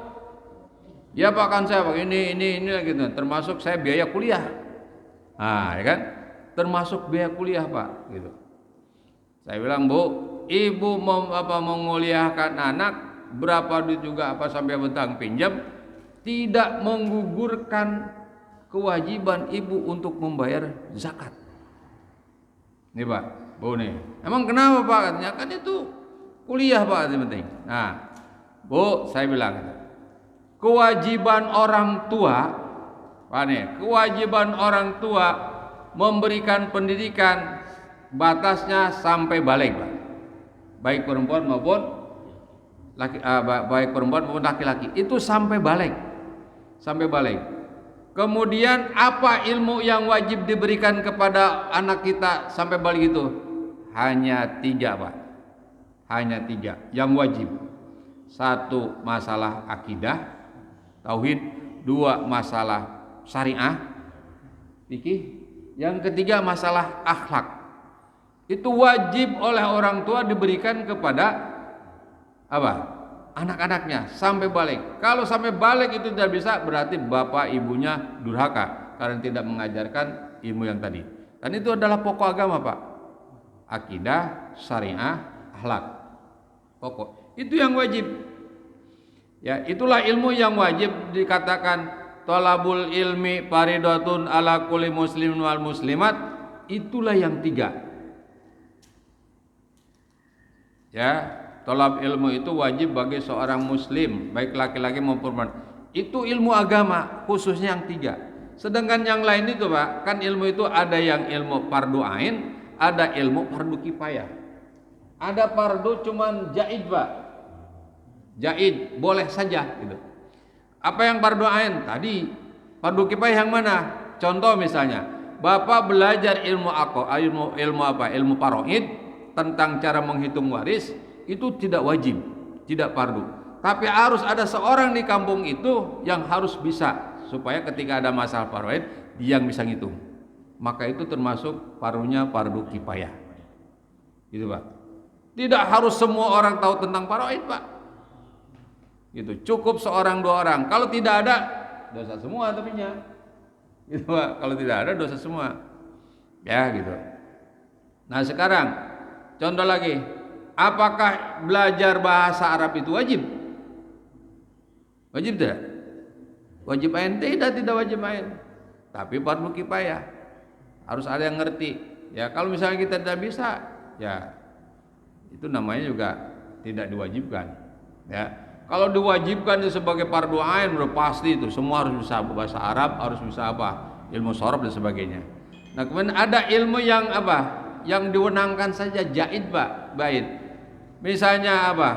Speaker 1: Ya Pak, kan saya Pak ini gitu. Termasuk saya biaya kuliah. Ya kan? Termasuk biaya kuliah Pak, gitu. Saya bilang Bu, Ibu mau menguliahkan anak, berapa duit juga apa sampai bentang pinjam, tidak menggugurkan kewajiban Ibu untuk membayar zakat. Nih Pak, Bu nih. Emang kenapa Pak? Katanya kan itu kuliah Pak, yang penting. Nah, Bu, saya bilang, kewajiban orang tua, Pak nih, kewajiban orang tua memberikan pendidikan batasnya sampai balik, Pak. Baik perempuan maupun laki-laki, itu sampai balik. Sampai balik. Kemudian apa ilmu yang wajib diberikan kepada anak kita sampai balik itu? Hanya 3, Pak. Hanya 3 yang wajib. 1 masalah akidah, tauhid. 2 masalah syariah, fikih. Yang ketiga masalah akhlak. Itu wajib oleh orang tua diberikan kepada apa? Anak-anaknya sampai balik. Kalau sampai balik itu tidak bisa, berarti bapak ibunya durhaka karena tidak mengajarkan ilmu yang tadi. Dan itu adalah pokok agama Pak. akidah, syariah, akhlak. Pokok. Itu yang wajib. Ya, itulah ilmu yang wajib dikatakan thalabul ilmi faridatun ala kulli muslimin wal muslimat. Itulah yang 3. Ya, thalab ilmu itu wajib bagi seorang muslim, baik laki-laki maupun perempuan. Itu ilmu agama, khususnya yang 3. Sedangkan yang lain itu Pak, kan ilmu itu ada yang ilmu fardu ain, ada ilmu fardu kifayah. Ada fardu cuman jaid Pak. Jaid, boleh saja gitu. Apa yang fardu ain? Tadi fardu kifayah yang mana? Contoh misalnya, Bapak belajar ilmu apa? Ilmu faraid tentang cara menghitung waris, itu tidak wajib, tidak fardu. Tapi harus ada seorang di kampung itu yang harus bisa, supaya ketika ada masalah faraid dia yang bisa ngitung. Maka itu termasuk fardunya fardu kifayah. Gitu Pak. Tidak harus semua orang tahu tentang faraid Pak. Gitu. Cukup seorang 2 orang. Kalau tidak ada dosa semua tapinya. Gitu Pak. Kalau tidak ada dosa semua. Ya gitu. Nah sekarang contoh lagi. Apakah belajar bahasa Arab itu wajib? Wajib tidak? Wajib ain? Tidak wajib ain. Tapi fardu kifayah. Harus ada yang ngerti. Ya kalau misalnya kita tidak bisa, ya itu namanya juga tidak diwajibkan. Ya kalau diwajibkan itu sebagai fardu ain, udah pasti itu semua harus bisa bahasa Arab, harus bisa apa? Ilmu sorof dan sebagainya. Nah kemudian ada ilmu yang apa? Yang diwenangkan saja jaid Pak, bait. Misalnya apa?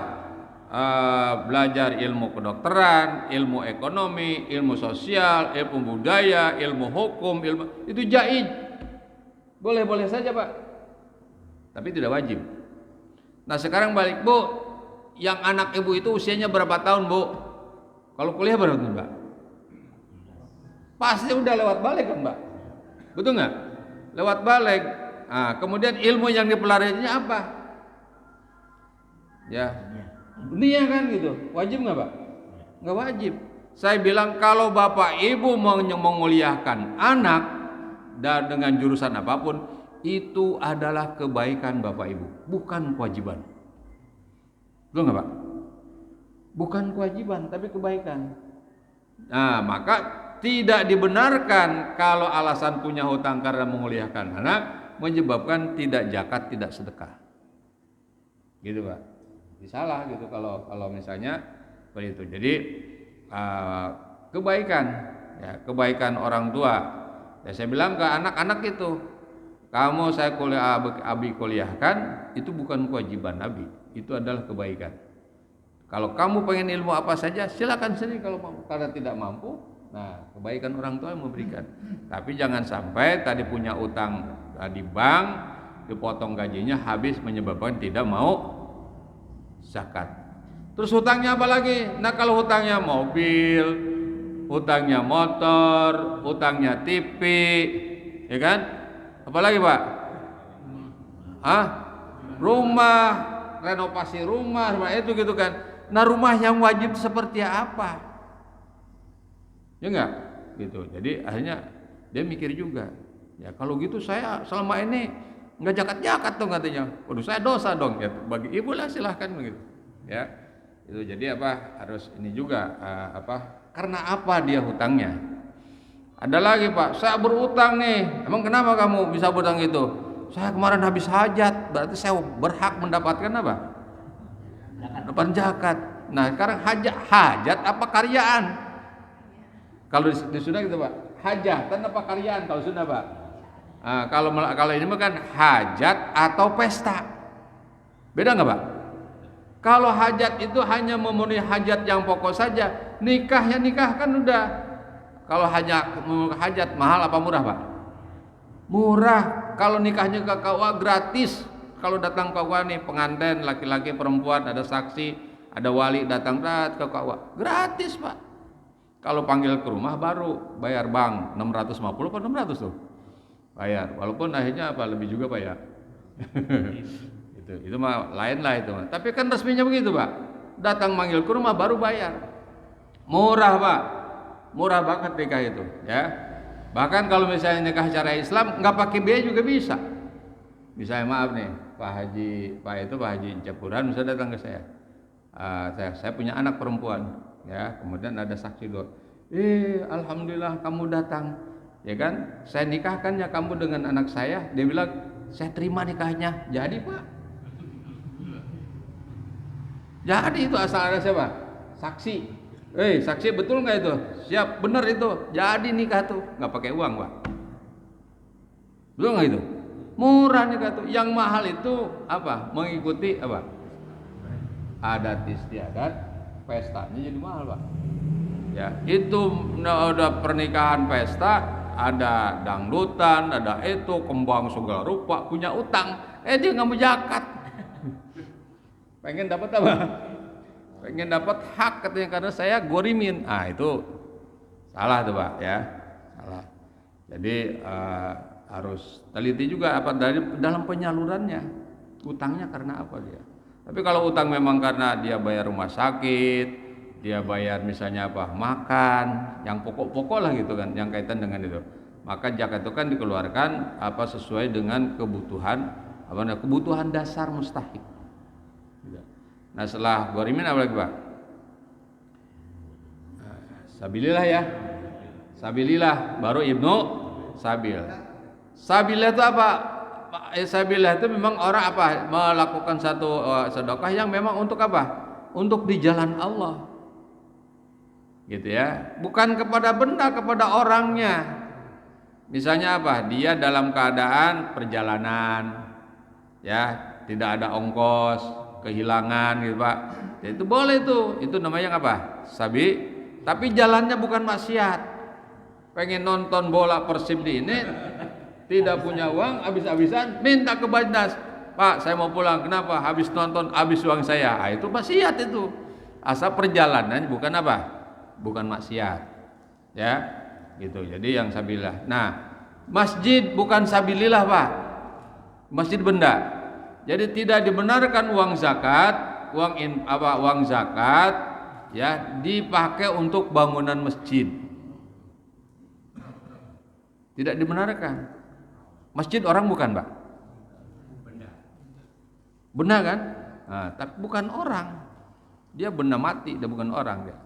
Speaker 1: Belajar ilmu kedokteran, ilmu ekonomi, ilmu sosial, ilmu budaya, ilmu hukum, itu jaid. Boleh-boleh saja Pak. Tapi tidak wajib. Nah sekarang balik Bu, yang anak ibu itu usianya berapa tahun Bu? Kalau kuliah berapa tahun Mbak? Pasti udah lewat balik kan Mbak? Betul nggak? Lewat balik. Nah, kemudian ilmu yang dipelajarinya apa? Ya, dunia kan gitu. Wajib nggak Pak? Nggak wajib. Saya bilang kalau bapak ibu mau menguliahkan anak dan dengan jurusan apapun, itu adalah kebaikan bapak ibu, bukan kewajiban. Betul nggak Pak? Bukan kewajiban, tapi kebaikan. Nah, maka tidak dibenarkan kalau alasan punya hutang karena menguliahkan anak menyebabkan tidak zakat, tidak sedekah. Gitu Pak. Salah gitu kalau misalnya seperti itu. Jadi kebaikan, ya, kebaikan orang tua. Ya, saya bilang ke anak-anak itu, kamu saya abi kuliahkan, itu bukan kewajiban Nabi, itu adalah kebaikan. Kalau kamu pengen ilmu apa saja, silakan sendiri kalau mau. Karena tidak mampu, nah kebaikan orang tua yang memberikan. Tapi jangan sampai tadi punya utang di bank, dipotong gajinya habis menyebabkan tidak mau zakat. Terus hutangnya apa lagi? Nah kalau hutangnya mobil, hutangnya motor, hutangnya TV, ya kan? Apalagi Pak? Rumah, renovasi rumah itu gitu kan. Nah rumah yang wajib seperti apa? Ya enggak? Gitu. Jadi akhirnya dia mikir juga. Ya kalau gitu saya selama ini nggak jakat-jakat dong katanya. Waduh saya dosa dong. Ya bagi ibu lah silahkan begitu. Ya itu jadi apa harus ini juga karena apa dia hutangnya. Ada lagi Pak, saya berutang nih. Emang kenapa kamu bisa berutang itu? Saya kemarin habis hajat, berarti saya berhak mendapatkan apa? Dapat zakat. Nah sekarang hajat apa karyaan? Kalau di Sunda gitu Pak, hajatan apa karyaan kalau Sunda Pak? Nah, kalau ini kan hajat atau pesta. Beda nggak Pak? Kalau hajat itu hanya memenuhi hajat yang pokok saja, nikah kan udah. Kalau hajat mahal apa murah Pak? Murah. Kalau nikahnya ke KUA gratis. Kalau datang ke KUA nih pengantin laki-laki perempuan ada saksi, ada wali datang ke KUA gratis Pak. Kalau panggil ke rumah baru bayar bank 650 atau 600 tuh. Bayar. Walaupun akhirnya lebih juga Pak ya. Itu mah lain lah itu. Tapi kan resminya begitu Pak. Datang manggil ke rumah baru bayar. Murah Pak. Murah banget nikah itu, ya. Bahkan kalau misalnya nikah secara Islam nggak pakai biaya juga bisa. Misalnya maaf nih, Pak Haji Capuran bisa datang ke saya. Saya punya anak perempuan, ya. Kemudian ada saksi dua. Alhamdulillah kamu datang, ya kan? Saya nikahkan ya kamu dengan anak saya. Dia bilang, saya terima nikahnya. Jadi Pak. Jadi itu asal ada siapa? Saksi. Saksi betul nggak itu? Siap, benar itu. Jadi nikah tuh nggak pakai uang Pak. Betul nggak itu? Murah nikah tuh. Yang mahal itu apa? Mengikuti apa? Adat istiadat, pestanya jadi mahal Pak. Ya, itu udah pernikahan pesta, ada dangdutan, ada itu kembang segala rupa, punya utang, dia nggak mau zakat. Pengen dapat apa? Pengen dapat hak katanya karena saya gorimin. Itu salah tuh Pak, ya. Salah. Jadi harus teliti juga apa dari dalam penyalurannya. Utangnya karena apa dia? Tapi kalau utang memang karena dia bayar rumah sakit, dia bayar misalnya apa makan, yang pokok-pokok lah gitu kan, yang kaitan dengan itu, maka zakat itu kan dikeluarkan apa sesuai dengan kebutuhan dasar mustahik. Nah setelah ghorimin apa lagi Pak? Sabilillah ya, sabilillah baru ibnu sabil. Sabilillah itu apa? Sabilillah itu memang orang apa melakukan satu sedekah yang memang untuk apa? Untuk di jalan Allah. Gitu ya, bukan kepada benda, kepada orangnya. Misalnya apa? Dia dalam keadaan perjalanan, ya, tidak ada ongkos, kehilangan, gitu Pak. Ya, itu boleh tuh, itu namanya apa? Sabi. Tapi jalannya bukan maksiat. Pengen nonton bola Persib di ini, tidak punya uang, habis-habisan, minta ke Bajnas. Pak, saya mau pulang. Kenapa? Habis nonton, habis uang saya. Itu maksiat itu. Asal perjalanan bukan apa? Bukan maksiat, ya gitu. Jadi yang sabilillah. Nah, masjid bukan sabilillah Pak, masjid benda. Jadi tidak dibenarkan uang zakat, uang zakat, ya dipakai untuk bangunan masjid. Tidak dibenarkan. Masjid orang bukan Pak, benda kan? Tapi bukan orang, dia benda mati, dia bukan orang dia.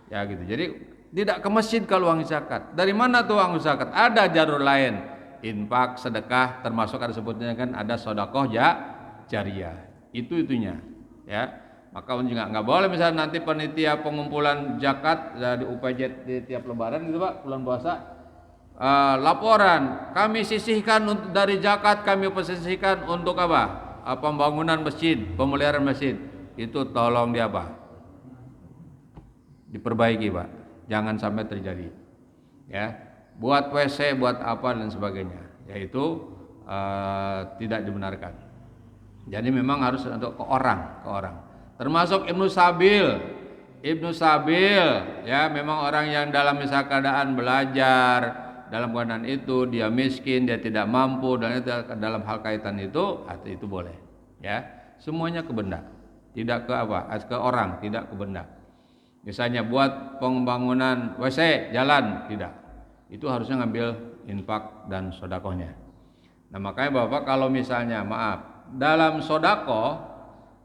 Speaker 1: Ya gitu. Jadi tidak ke masjid kalau uang zakat. Dari mana tuh uang zakat? Ada jalur lain. Infak, sedekah, termasuk ada sebutnya kan ada sedekah jariyah. Itunya. Ya. Maka juga nggak boleh misalnya nanti panitia pengumpulan zakat di UPJ di tiap lebaran gitu Pak, bulan puasa. Laporan kami sisihkan dari zakat, kami sisihkan untuk apa? Pembangunan masjid, pemeliharaan masjid. Itu tolong dia apa? Diperbaiki Pak, jangan sampai terjadi, ya. Buat WC, buat apa dan sebagainya, yaitu tidak dibenarkan. Jadi memang harus untuk ke orang, termasuk Ibnu Sabil, ya memang orang yang dalam misal keadaan belajar, dalam keadaan itu dia miskin, dia tidak mampu dan itu dalam hal kaitan itu boleh, ya. Semuanya ke benda, tidak ke apa? Ke orang, tidak ke benda. Misalnya buat pembangunan WC, jalan, tidak. Itu harusnya ngambil infak dan sodakohnya. Nah makanya Bapak kalau misalnya dalam sodakoh,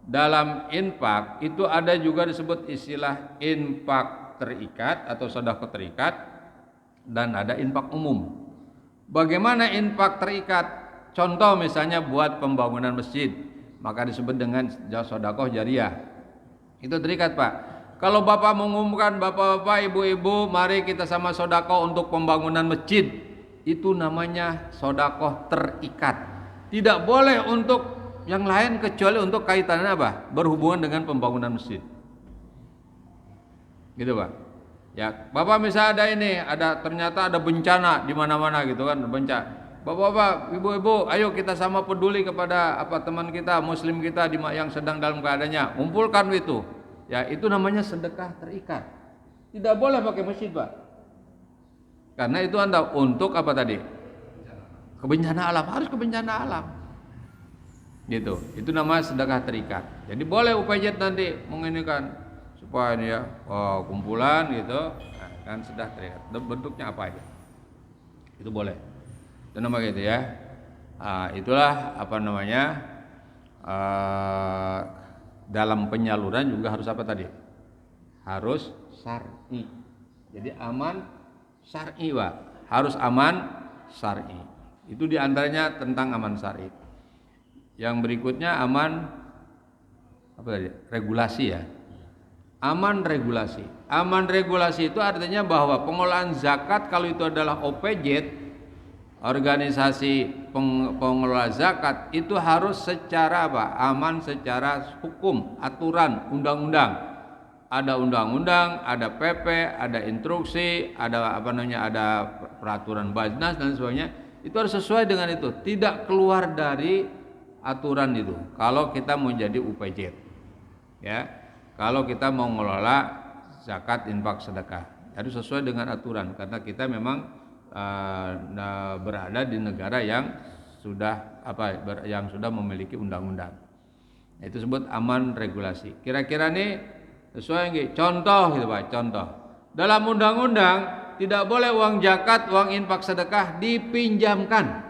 Speaker 1: dalam infak itu ada juga disebut istilah infak terikat atau sodakoh terikat, dan ada infak umum. Bagaimana infak terikat? Contoh misalnya buat pembangunan masjid, maka disebut dengan sodakoh jariyah. Itu terikat Pak. Kalau Bapak mengumumkan, Bapak-bapak, ibu-ibu, mari kita sama sodakoh untuk pembangunan masjid, itu namanya sodakoh terikat. Tidak boleh untuk yang lain kecuali untuk kaitannya apa? Berhubungan dengan pembangunan masjid. Gitu Pak. Ya, Bapak misalnya ternyata ada bencana di mana-mana gitu kan, bencana. Bapak-bapak, ibu-ibu, ayo kita sama peduli kepada teman kita, muslim kita yang sedang dalam keadaannya. Kumpulkan itu. Ya, itu namanya sedekah terikat. Tidak boleh pakai masjid, Pak. Karena itu untuk apa tadi? Kebencana alam, harus kebencana alam. Gitu. Itu namanya sedekah terikat. Jadi boleh UPJ nanti menginikan supaya ini ya, kumpulan gitu, kan sedekah terikat. Bentuknya apa aja? Itu boleh. Itu namanya gitu ya. Itulah dalam penyaluran juga harus apa tadi? Harus syar'i. Jadi aman syar'i, Pak. Harus aman syar'i. Itu diantaranya tentang aman syar'i. Yang berikutnya aman apa tadi? Regulasi ya. Aman regulasi. Aman regulasi itu artinya bahwa pengelolaan zakat kalau itu adalah OPZ, organisasi pengelola zakat, itu harus secara apa? Aman secara hukum, aturan, undang-undang. Ada undang-undang, ada PP, ada instruksi, ada ada peraturan Bajnas dan sebagainya. Itu harus sesuai dengan itu, tidak keluar dari aturan itu. Kalau kita mau jadi UPZ, ya. Kalau kita mau mengelola zakat, infak, sedekah, harus sesuai dengan aturan karena kita memang berada di negara yang sudah memiliki undang-undang. Itu disebut aman regulasi. Kira-kira nih sesuai nggih? Contoh gitu Pak, contoh. Dalam undang-undang tidak boleh uang zakat, uang infak, sedekah dipinjamkan.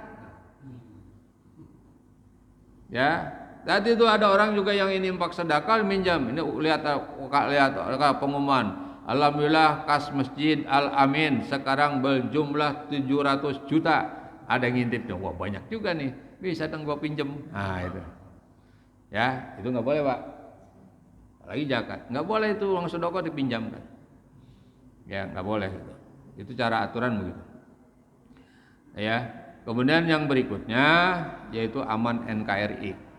Speaker 1: Ya. Tadi itu ada orang juga yang ini infak sedekah minjam. Ini lihat pengumuman. Alhamdulillah kas Masjid Al Amin sekarang berjumlah 700 juta. Ada yang ngintip, wah banyak juga nih. Bisa dong gua pinjem. Nah itu. Ya, itu nggak boleh, Pak. Apalagi zakat. Nggak boleh itu uang sedekah dipinjamkan. Ya, nggak boleh gitu. Itu cara aturan begitu. Ya. Kemudian yang berikutnya yaitu aman NKRI.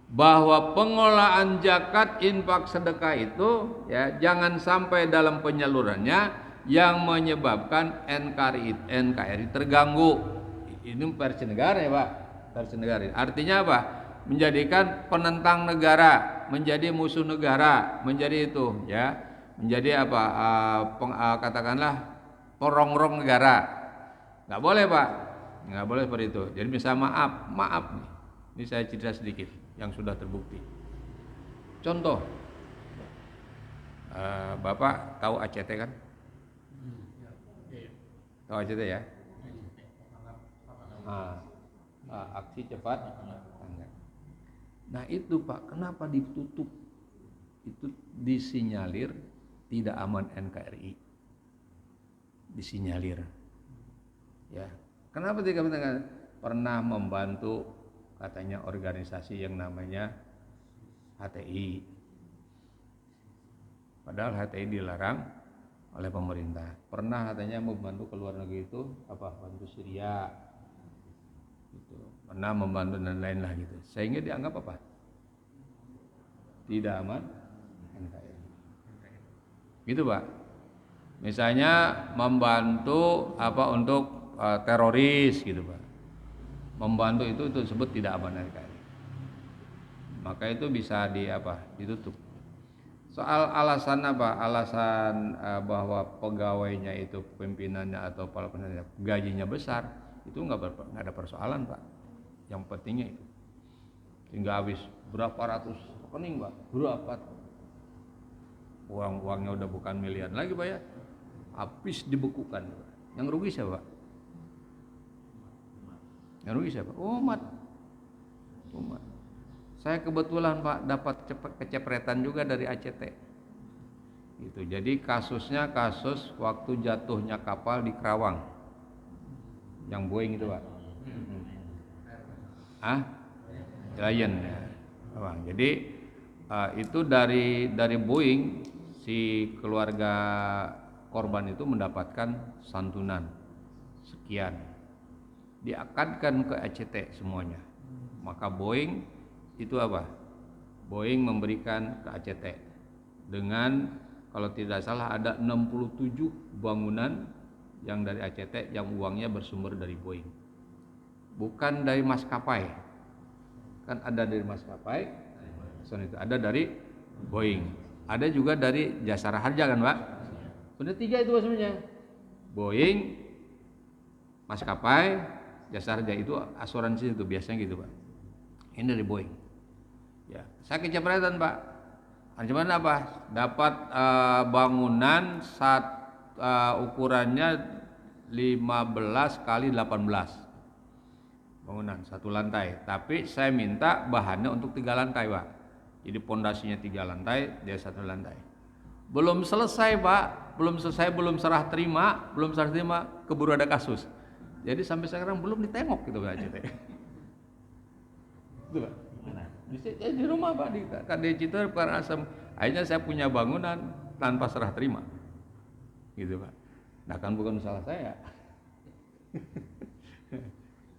Speaker 1: Bahwa pengelolaan zakat, infak, sedekah itu ya jangan sampai dalam penyalurannya yang menyebabkan NKRI terganggu. Ini versi negara ya Pak, versi negara. Artinya apa? Menjadikan penentang negara, menjadi musuh negara, menjadi itu ya, menjadi apa? Katakanlah perongrong negara. Nggak boleh Pak, nggak boleh seperti itu. Jadi misalnya maaf nih, ini saya cerita sedikit yang sudah terbukti. Contoh, Bapak tahu ACT kan? Tahu ACT ya? Aksi cepat tanggap. Nah itu Pak, kenapa ditutup? Itu disinyalir tidak aman NKRI. Disinyalir. Ya, kenapa tidak pernah membantu? Katanya organisasi yang namanya HTI. Padahal HTI dilarang oleh pemerintah. Pernah katanya membantu ke luar negeri itu bantu Syria. Gitu. Pernah membantu dan lain lah gitu. Sehingga dianggap apa? Tidak aman NKRI. Gitu Pak. Misalnya membantu untuk teroris gitu Pak. Membantu itu disebut tidak aman NKRI. Maka itu bisa ditutup. Soal alasan alasan bahwa pegawainya itu pimpinannya atau kepala penelitian gajinya besar, itu nggak ada persoalan Pak. Yang pentingnya itu hingga habis berapa ratus rekening Pak, berapa uangnya udah bukan miliar lagi Pak ya, habis dibekukan. Yang rugi siapa Pak? Yang rugi siapa? Umat. Saya kebetulan Pak dapat kecepretan juga dari ACT. Gitu. Jadi kasusnya kasus waktu jatuhnya kapal di Kerawang. Yang Boeing itu Pak. Lion ya. Jadi itu dari Boeing si keluarga korban itu mendapatkan santunan sekian. Diakadkan ke ACT semuanya. Maka Boeing itu Boeing memberikan ke ACT dengan kalau tidak salah ada 67 bangunan yang dari ACT yang uangnya bersumber dari Boeing. Bukan dari maskapai. Kan ada dari maskapai, itu ada dari Boeing. Ada juga dari Jasara Harja kan Pak? Udah 3 itu sebenarnya. Boeing, maskapai, Jasa Harja itu asuransi itu biasanya gitu Pak. Ini dari Boeing. Ya, saya kecepretan Pak. Cuman dapat bangunan ukurannya 15 kali 18. bangunan 1 lantai. Tapi saya minta bahannya untuk 3 lantai, Pak. Jadi pondasinya 3 lantai, dia 1 lantai. Belum selesai, Pak. Belum serah terima, keburu ada kasus. Jadi sampai sekarang belum ditengok gitu, Pak Cite. Itu, Pak. Di rumah, Pak, di KD Citer Karangasem. Akhirnya saya punya bangunan tanpa serah terima. Gitu, Pak. Nah, kan bukan salah saya.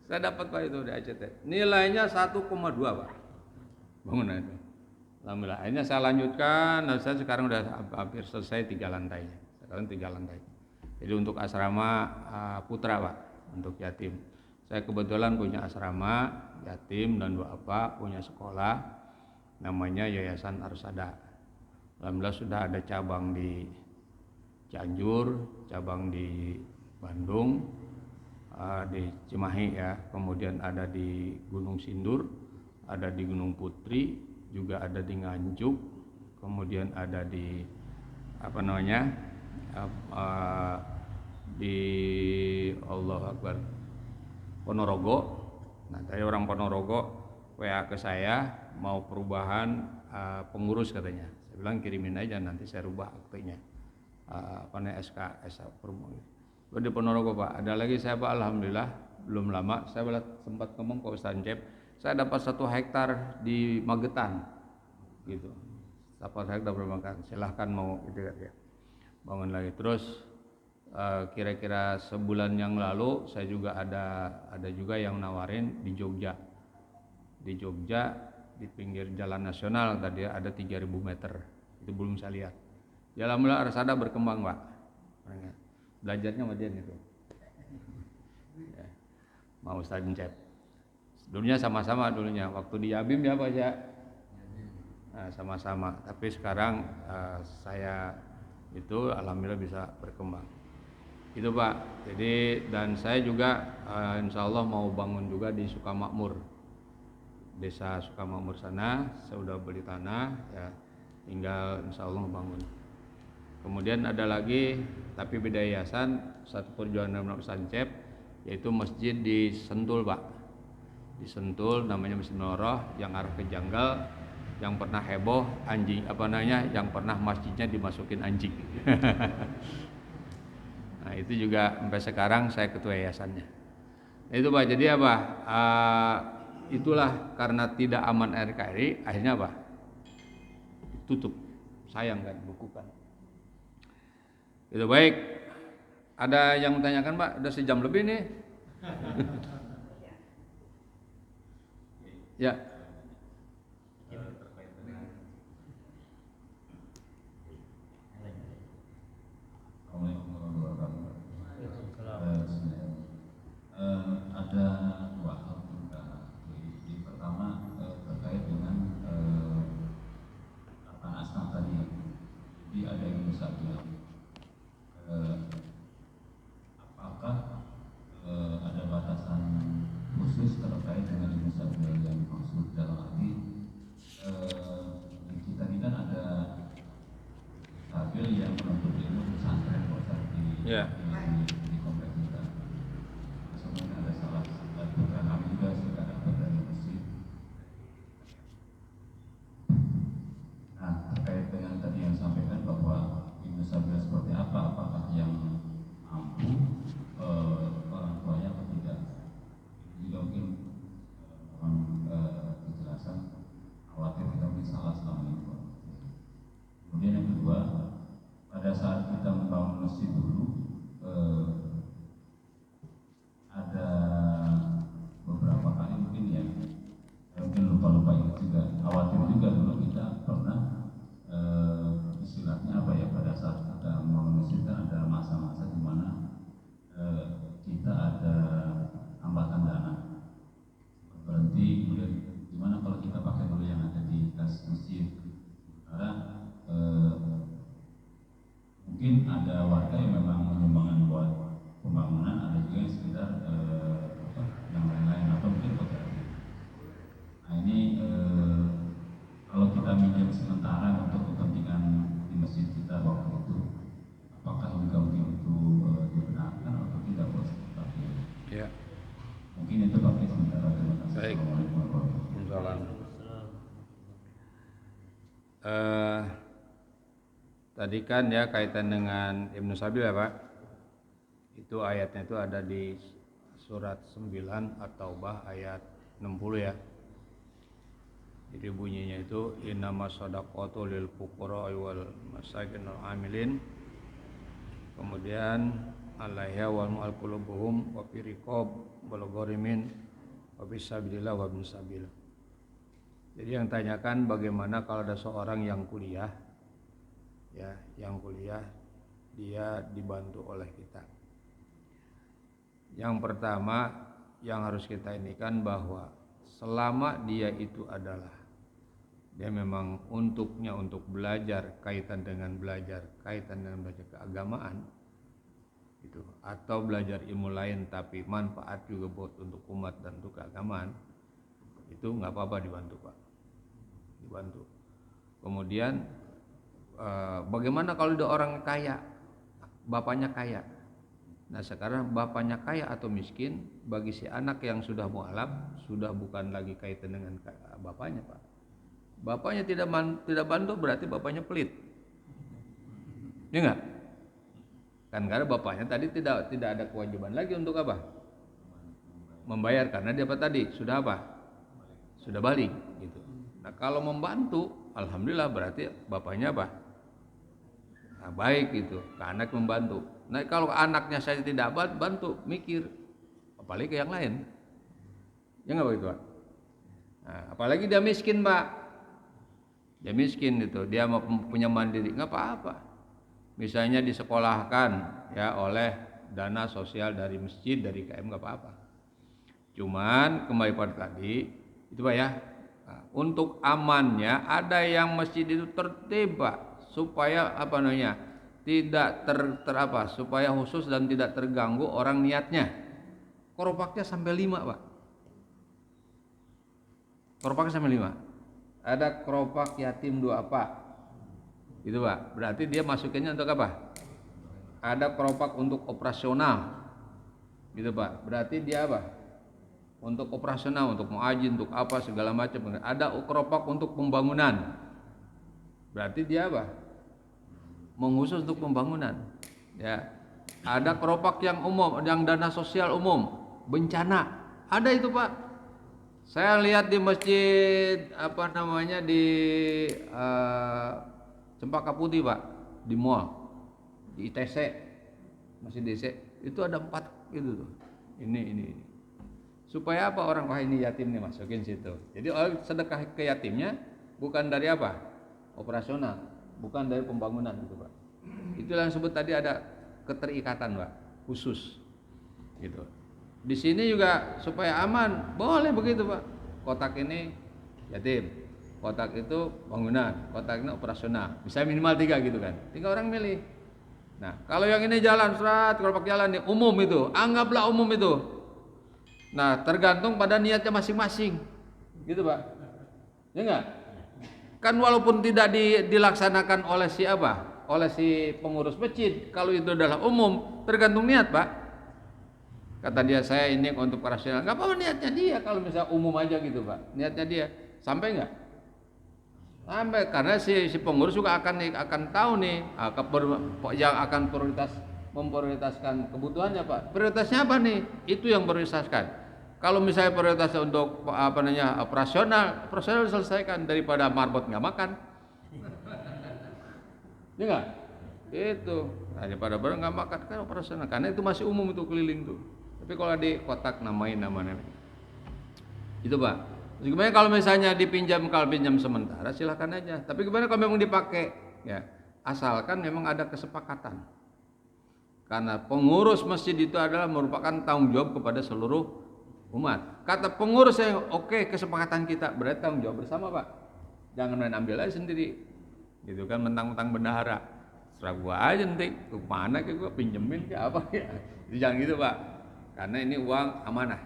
Speaker 1: Saya dapat, Pak, itu di ACT. Nilainya 1,2, Pak. Bangunan itu. Alhamdulillah. Akhirnya saya lanjutkan, dan saya sekarang udah hampir selesai 3 lantainya. Sekarang 3 lantai. Jadi untuk asrama putra, Pak, untuk yatim. Saya kebetulan punya asrama yatim dan duafa, punya sekolah namanya Yayasan Arsada. Alhamdulillah sudah ada cabang di Cianjur, cabang di Bandung, di Cimahi ya, kemudian ada di Gunung Sindur, ada di Gunung Putri, juga ada di Nganjuk, kemudian ada di di Allah Akbar Ponorogo. Nah, tadi orang Ponorogo WA ke saya mau perubahan pengurus katanya. Saya bilang kirimin aja, nanti saya rubah aktenya. SK perubahan. Di Ponorogo, Pak. Ada lagi saya, Pak, alhamdulillah belum lama saya sempat ngomong ke Ustaz Cep, saya dapat 1 hektar di Magetan gitu. 1 hektar bermakan. Silahkan mau gitu ya. Bangun lagi. Terus kira-kira sebulan yang lalu saya juga ada juga yang nawarin di Jogja. Di Jogja di pinggir jalan nasional tadi ada 3.000 meter. Itu belum saya lihat. Ya alhamdulillah Arsada berkembang, Pak. Belajarnya sama dia gitu. Ya. Mau Ustaz Cep. Dulunya sama-sama dulunya. Waktu di Yabim dia apa aja? Nah, sama-sama. Tapi sekarang saya itu alhamdulillah bisa berkembang. Itu, Pak. Jadi dan saya juga insya Allah mau bangun juga di Sukamakmur. Desa Sukamakmur sana, saya udah beli tanah ya. Tinggal insya Allah bangun. Kemudian ada lagi, tapi beda yayasan, satu perjuangan dengan Ustaz Cep, yaitu masjid di Sentul, Pak. Di Sentul namanya Masjid Noroh yang arah ke Janggal, yang pernah heboh anjing yang pernah masjidnya dimasukin anjing. Nah, itu juga sampai sekarang saya ketua yayasannya. Itu, Pak. Jadi apa? Itulah karena tidak aman RKRI, akhirnya apa? Tutup. Sayang kan, bukukan. Itu baik. Ada yang menanyakan, Pak? Udah sejam lebih nih. Ya.
Speaker 2: Ada 2 hal pertama. Jadi pertama terkait dengan asal tadi. Jadi ada yang bisa bilang apakah ada batasan khusus terkait dengan misal yang maksud
Speaker 1: Baik. Insyaallah. Tadi kan ya kaitan dengan Ibnu Sabil ya Pak. Itu ayatnya itu ada di surat 9 At-Taubah ayat 60 ya. Jadi bunyinya itu innamas shadaqatu lil fuqara wal masakin wal amilin. Kemudian alaiha wal mu'al qulubuhum wa fi riqab wal gharimin wa fi sabilillah wa bin sabil. Jadi yang tanyakan bagaimana kalau ada seorang yang kuliah ya, yang kuliah dia dibantu oleh kita. Yang pertama yang harus kita indikan bahwa selama dia itu adalah dia memang untuknya untuk belajar kaitan dengan belajar keagamaan gitu, atau belajar ilmu lain tapi manfaat juga buat untuk umat dan untuk keagamaan, itu nggak apa-apa dibantu Pak, dibantu. Kemudian bagaimana kalau ada orang kaya, bapaknya kaya? Nah sekarang bapaknya kaya atau miskin, bagi si anak yang sudah mualaf sudah bukan lagi kaitan dengan bapaknya Pak. Bapaknya tidak bantu berarti bapaknya pelit, ya enggak? Kan karena bapaknya tadi tidak ada kewajiban lagi untuk apa? Membayar, karena dia apa tadi? Sudah apa? Sudah balik gitu. Nah kalau membantu, alhamdulillah berarti bapaknya apa? Nah, baik gitu, ke anak membantu. Nah kalau anaknya saya tidak bantu, mikir apalagi ke yang lain, ya nggak begitu Pak? Nah, apalagi dia miskin Pak, dia miskin itu, dia mau punya mandiri, nggak apa-apa. Misalnya disekolahkan ya oleh dana sosial dari masjid, dari KM, nggak apa-apa. Cuman kembali pada tadi itu Pak ya, nah, untuk amannya ada yang masjid itu tertib Pak, supaya apa namanya tidak supaya khusus dan tidak terganggu orang niatnya. Koropaknya sampai 5 Pak, koropaknya sampai 5. Ada keropak yatim duafa, gitu Pak. Berarti dia masukinnya untuk apa? Ada keropak untuk operasional, gitu Pak. Berarti dia apa? Untuk operasional, untuk muajin, untuk apa segala macam. Ada keropak untuk pembangunan, berarti dia apa? Mengkhusus untuk pembangunan. Ya. Ada keropak yang umum, yang dana sosial umum, bencana. Ada itu Pak. Saya lihat di masjid apa namanya di Cempaka Putih Pak, di mall, di ITC, masih DC, itu ada 4 gitu tuh. Ini. Supaya apa orang wah ini yatim nih masukin situ. Jadi orang sedekah ke yatimnya bukan dari apa? Operasional, bukan dari pembangunan gitu Pak. Itulah yang sebut tadi ada keterikatan Pak, khusus gitu. Di sini juga supaya aman, boleh begitu Pak. Kotak ini yatim, kotak itu bangunan, kotak ini operasional. Bisa minimal 3 gitu kan. 3 orang milih. Nah, kalau yang ini jalan serat, kelopak jalan nih umum itu, anggaplah umum itu. Nah, tergantung pada niatnya masing-masing. Gitu Pak. Ya enggak? Kan walaupun tidak dilaksanakan oleh si apa? Oleh si pengurus masjid, kalau itu adalah umum, tergantung niat Pak. Kata dia saya ini untuk operasional, nggak apa-apa niatnya dia. Kalau misalnya umum aja gitu Pak, niatnya dia sampai nggak? Sampai, karena si pengurus juga akan tahu nih yang akan memprioritaskan kebutuhannya Pak. Prioritasnya apa nih? Itu yang prioritaskan. Kalau misalnya prioritasnya untuk operasional diselesaikan daripada marbot nggak makan, ya nggak? Itu daripada barang nggak makan kan operasional, karena itu masih umum itu keliling tuh. Tapi kalau di kotak namanya itu Pak. Terus gimana kalau misalnya kalau pinjam sementara silakan aja. Tapi gimana kalau memang dipakai ya, asalkan memang ada kesepakatan. Karena pengurus masjid itu adalah merupakan tanggung jawab kepada seluruh umat. Kata pengurus yang oke, kesepakatan kita, berarti tanggung jawab bersama Pak. Jangan main ambil aja sendiri. Gitu kan, mentang-mentang bendahara. Serah gua aja nanti kemana ke gua pinjemin ke apa ya. Jangan gitu Pak. Karena ini uang amanah.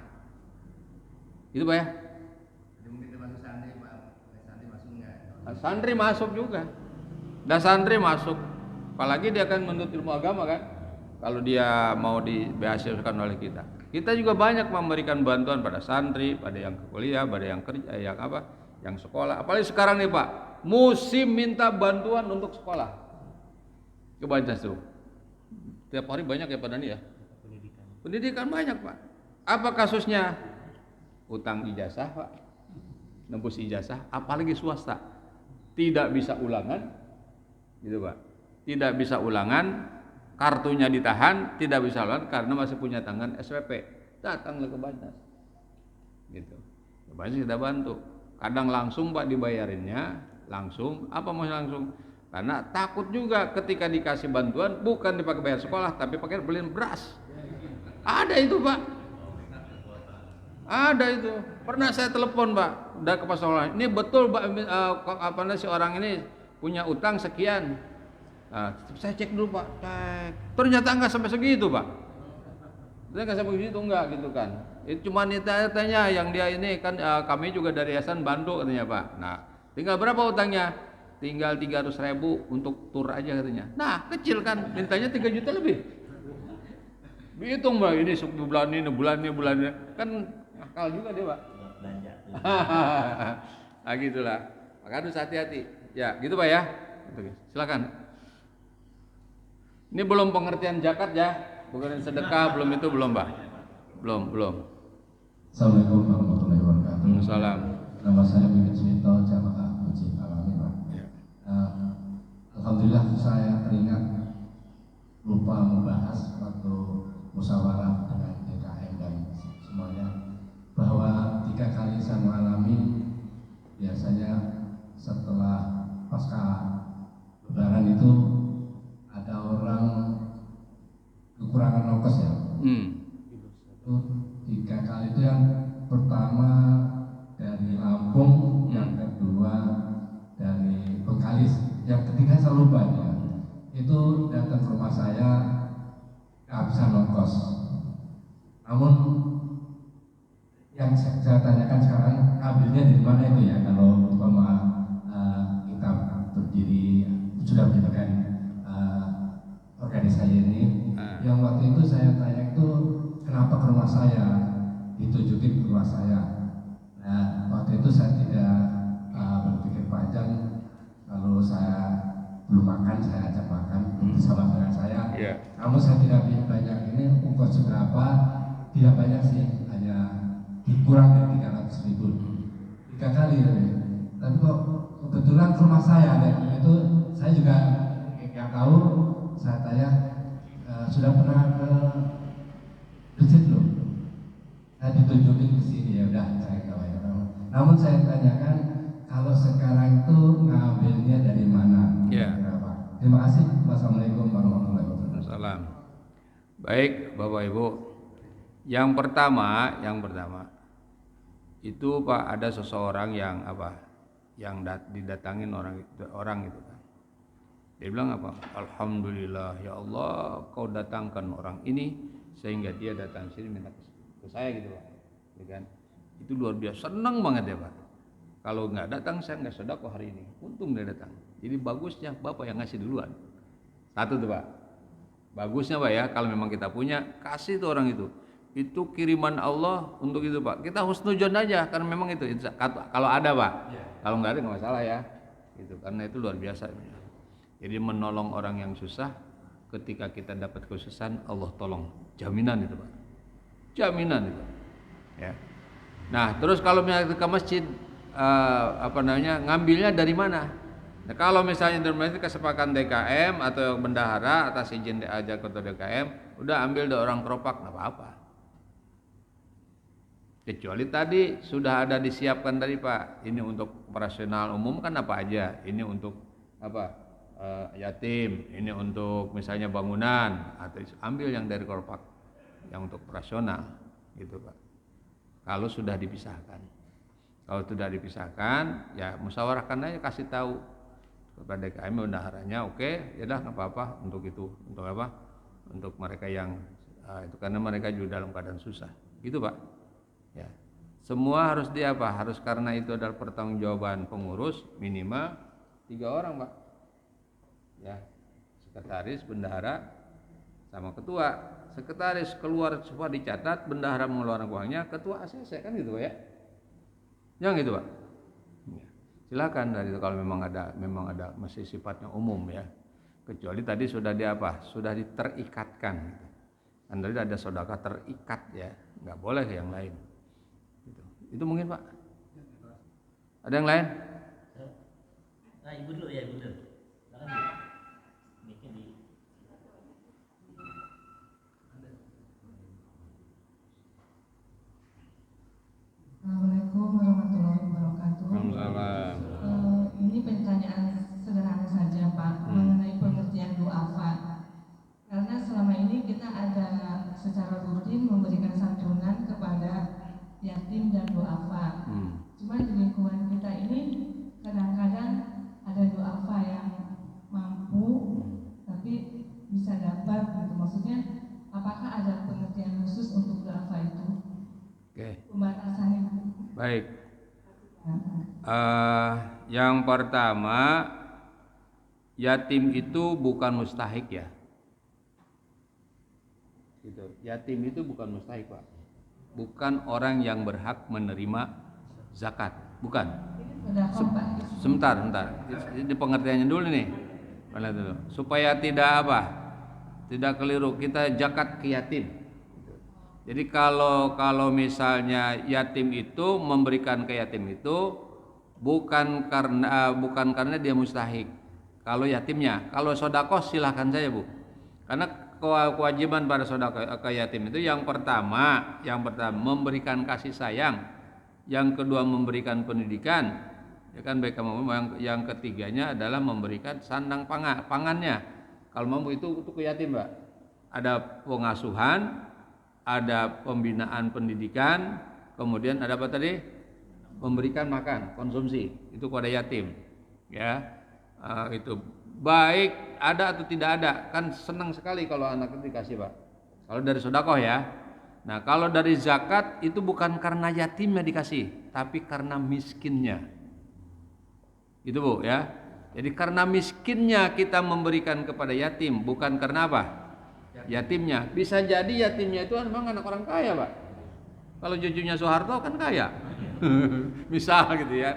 Speaker 1: Itu Pak ya. Santri masuk juga. Dan santri masuk. Apalagi dia akan menuntut ilmu agama kan. Kalau dia mau dibehasilkan oleh kita. Kita juga banyak memberikan bantuan pada santri, pada yang ke kuliah, pada yang kerja, yang apa, yang sekolah. Apalagi sekarang nih Pak, musim minta bantuan untuk sekolah. Kebanyakan tuh. Tiap hari banyak ya Pak Dani ya. Pendidikan banyak Pak. Apa kasusnya? Utang ijazah Pak. Nembus ijazah, apalagi swasta. Tidak bisa ulangan, gitu Pak. Tidak bisa ulangan, kartunya ditahan, tidak bisa ulangan karena masih punya tanggungan SPP. Datanglah ke Banjas. Gitu. Ke Banjas kita bantu. Kadang langsung Pak dibayarinnya, langsung. Apa mau langsung? Karena takut juga ketika dikasih bantuan bukan dipakai bayar sekolah, tapi pakai beliin beras. Ada itu Pak. Ada itu. Pernah saya telepon Pak, udah ke pasokan. Ini betul Pak, si orang ini punya utang sekian. Nah, saya cek dulu Pak. Cek. Ternyata enggak sampai segitu Pak. Ternyata enggak sampai segitu enggak gitu kan. Itu cuma tanya yang dia ini kan kami juga dari yayasan bantu katanya Pak. Nah, tinggal berapa utangnya? Tinggal 300.000 untuk tur aja katanya. Nah, kecil kan, mintanya 3 juta lebih. Dihitung Pak, ini bulan ini kan akal juga dia Pak. Nah gitulah. Maka harus hati-hati. Ya, gitu Pak ya. Silakan. Ini belum pengertian zakat ya, bukan sedekah, belum itu belum Pak. Belum.
Speaker 2: Assalamualaikum warahmatullahi wabarakatuh.
Speaker 1: Waalaikumsalam.
Speaker 2: Nama saya Bibit Suwito, jamaah Masjid Alami Pak.
Speaker 1: Ya.
Speaker 2: Alhamdulillah saya teringat lupa membahas waktu musyawarah dengan DKM dan semuanya bahwa 3 kali saya mengalami biasanya setelah pasca lebaran itu ada orang kekurangan nokes ya. Itu 3 kali itu yang pertama dari Lampung, yang kedua dari Bengkalis, yang ketiga saya lupa ya. Itu datang ke rumah saya kehabisan ongkos. Namun yang saya tanyakan sekarang, ambilnya dari mana itu ya? Kalau umpama kita berdiri sudah mendirikan organisasi ini, yang waktu itu saya tanya itu kenapa ke rumah saya, ditujukin ke rumah saya. Nah, waktu itu saya tidak berpikir panjang. Kalau saya belum makan, saya ajak makan bersama dengan saya.
Speaker 1: Yeah.
Speaker 2: Namun saya tidak banyak ini, ongkos seberapa, tidak banyak sih, hanya kurang dari 300.000. 3 kali tapi kok kebetulan ke rumah saya, dan itu saya juga yang tahu, saya tanya sudah pernah ke masjid belum? Saya ditunjukin ke sini, ya udah saya tahu ya. Namun saya tanyakan kalau sekarang itu ngambilnya dari mana?
Speaker 1: Ya.
Speaker 2: Terima kasih. Wassalamualaikum warahmatullahi wabarakatuh.
Speaker 1: Salam. Baik Bapak Ibu. Yang pertama itu Pak, ada seseorang yang didatangin orang itu kan. Dia bilang apa? Alhamdulillah ya Allah, kau datangkan orang ini sehingga dia datang sini minta ke saya gitu Pak. Ya kan? Itu luar biasa, senang banget ya Pak. Kalau nggak datang saya nggak sedekah hari ini. Untung dia datang. Jadi bagusnya Bapak yang ngasih duluan. Satu tuh Pak. Bagusnya Pak ya, kalau memang kita punya, kasih tuh orang itu. Itu kiriman Allah untuk itu Pak. Kita husnudzon aja karena memang itu kalau ada Pak. Kalau nggak ada nggak masalah ya. Gitu, karena itu luar biasa. Jadi menolong orang yang susah, ketika kita dapat kesusahan Allah tolong. Jaminan itu Pak. Jaminan itu. Ya. Nah, terus kalau misalnya ke masjid ngambilnya dari mana? Nah, kalau misalnya dari masjid kesepakatan DKM atau bendahara atas izin aja ketua DKM, udah ambil dari orang keropak, nggak apa-apa. Kecuali tadi sudah ada disiapkan tadi Pak, ini untuk operasional umum kan apa aja, ini untuk yatim, ini untuk misalnya bangunan, atau ambil yang dari keropak, yang untuk operasional, gitu Pak. Kalau sudah dipisahkan. Kalau sudah dipisahkan, ya musyawarahkan aja, kasih tahu kepada DKM bendaharanya, oke, ya dah nggak apa-apa untuk itu, untuk apa? Untuk mereka yang itu karena mereka juga dalam keadaan susah, gitu Pak. Ya, semua harus harus karena itu adalah pertanggungjawaban pengurus minimal 3 orang Pak. Ya, sekretaris, bendahara, sama ketua. sekretaris keluar semua dicatat, bendahara mengeluarkan uangnya, ketua ACC kan gitu ya. Yang gitu Pak. Silakan dari itu kalau memang ada masih sifatnya umum ya. Kecuali tadi sudah sudah diterikatkan. Kan tadi ada sedekah terikat ya, nggak boleh yang lain. Gitu. Itu mungkin Pak. Ada yang lain?
Speaker 3: Nah, ibu dulu ya, ibu dulu. Silakan Bu. Mic-nya di.
Speaker 4: Assalamualaikum warahmatullahi wabarakatuh.
Speaker 1: Waalaikumsalam.
Speaker 4: Ini pertanyaan sederhana saja Pak, mengenai pengertian du'afa. Karena selama ini kita ada secara rutin memberikan santunan kepada yatim dan du'afa. Cuma di lingkungan kita ini kadang-kadang ada du'afa yang mampu tapi bisa dapat gitu. Maksudnya apakah ada pengertian khusus untuk du'afa itu?
Speaker 1: Oke.
Speaker 4: Pembatasannya.
Speaker 1: Baik. Yang pertama, yatim itu bukan mustahik ya. Gitu. Yatim itu bukan mustahik Pak. Bukan orang yang berhak menerima zakat, bukan. Sebentar. Ini pengertiannya dulu nih. Supaya tidak tidak keliru, kita zakat ke yatim. Jadi kalau misalnya yatim itu memberikan ke yatim itu bukan karena dia mustahik. Kalau yatimnya, kalau sedekah silahkan saja Bu. Karena kewajiban pada sedekah ke yatim itu yang pertama memberikan kasih sayang, yang kedua memberikan pendidikan, ya kan baik yang ketiganya adalah memberikan sandang pangannya. Kalau mampu itu ke yatim Mbak. Ada pengasuhan, ada pembinaan pendidikan, kemudian ada apa tadi? Memberikan makan, konsumsi, itu kepada yatim. Ya, itu baik ada atau tidak ada, kan senang sekali kalau anak itu dikasih Pak. Kalau dari sedekah ya. Nah kalau dari zakat itu bukan karena yatimnya dikasih, tapi karena miskinnya. Itu Bu ya. Jadi karena miskinnya kita memberikan kepada yatim, bukan karena apa? Yatimnya. Bisa jadi yatimnya itu memang anak orang kaya Pak. Kalau cucunya Soeharto kan kaya. Misal gitu ya.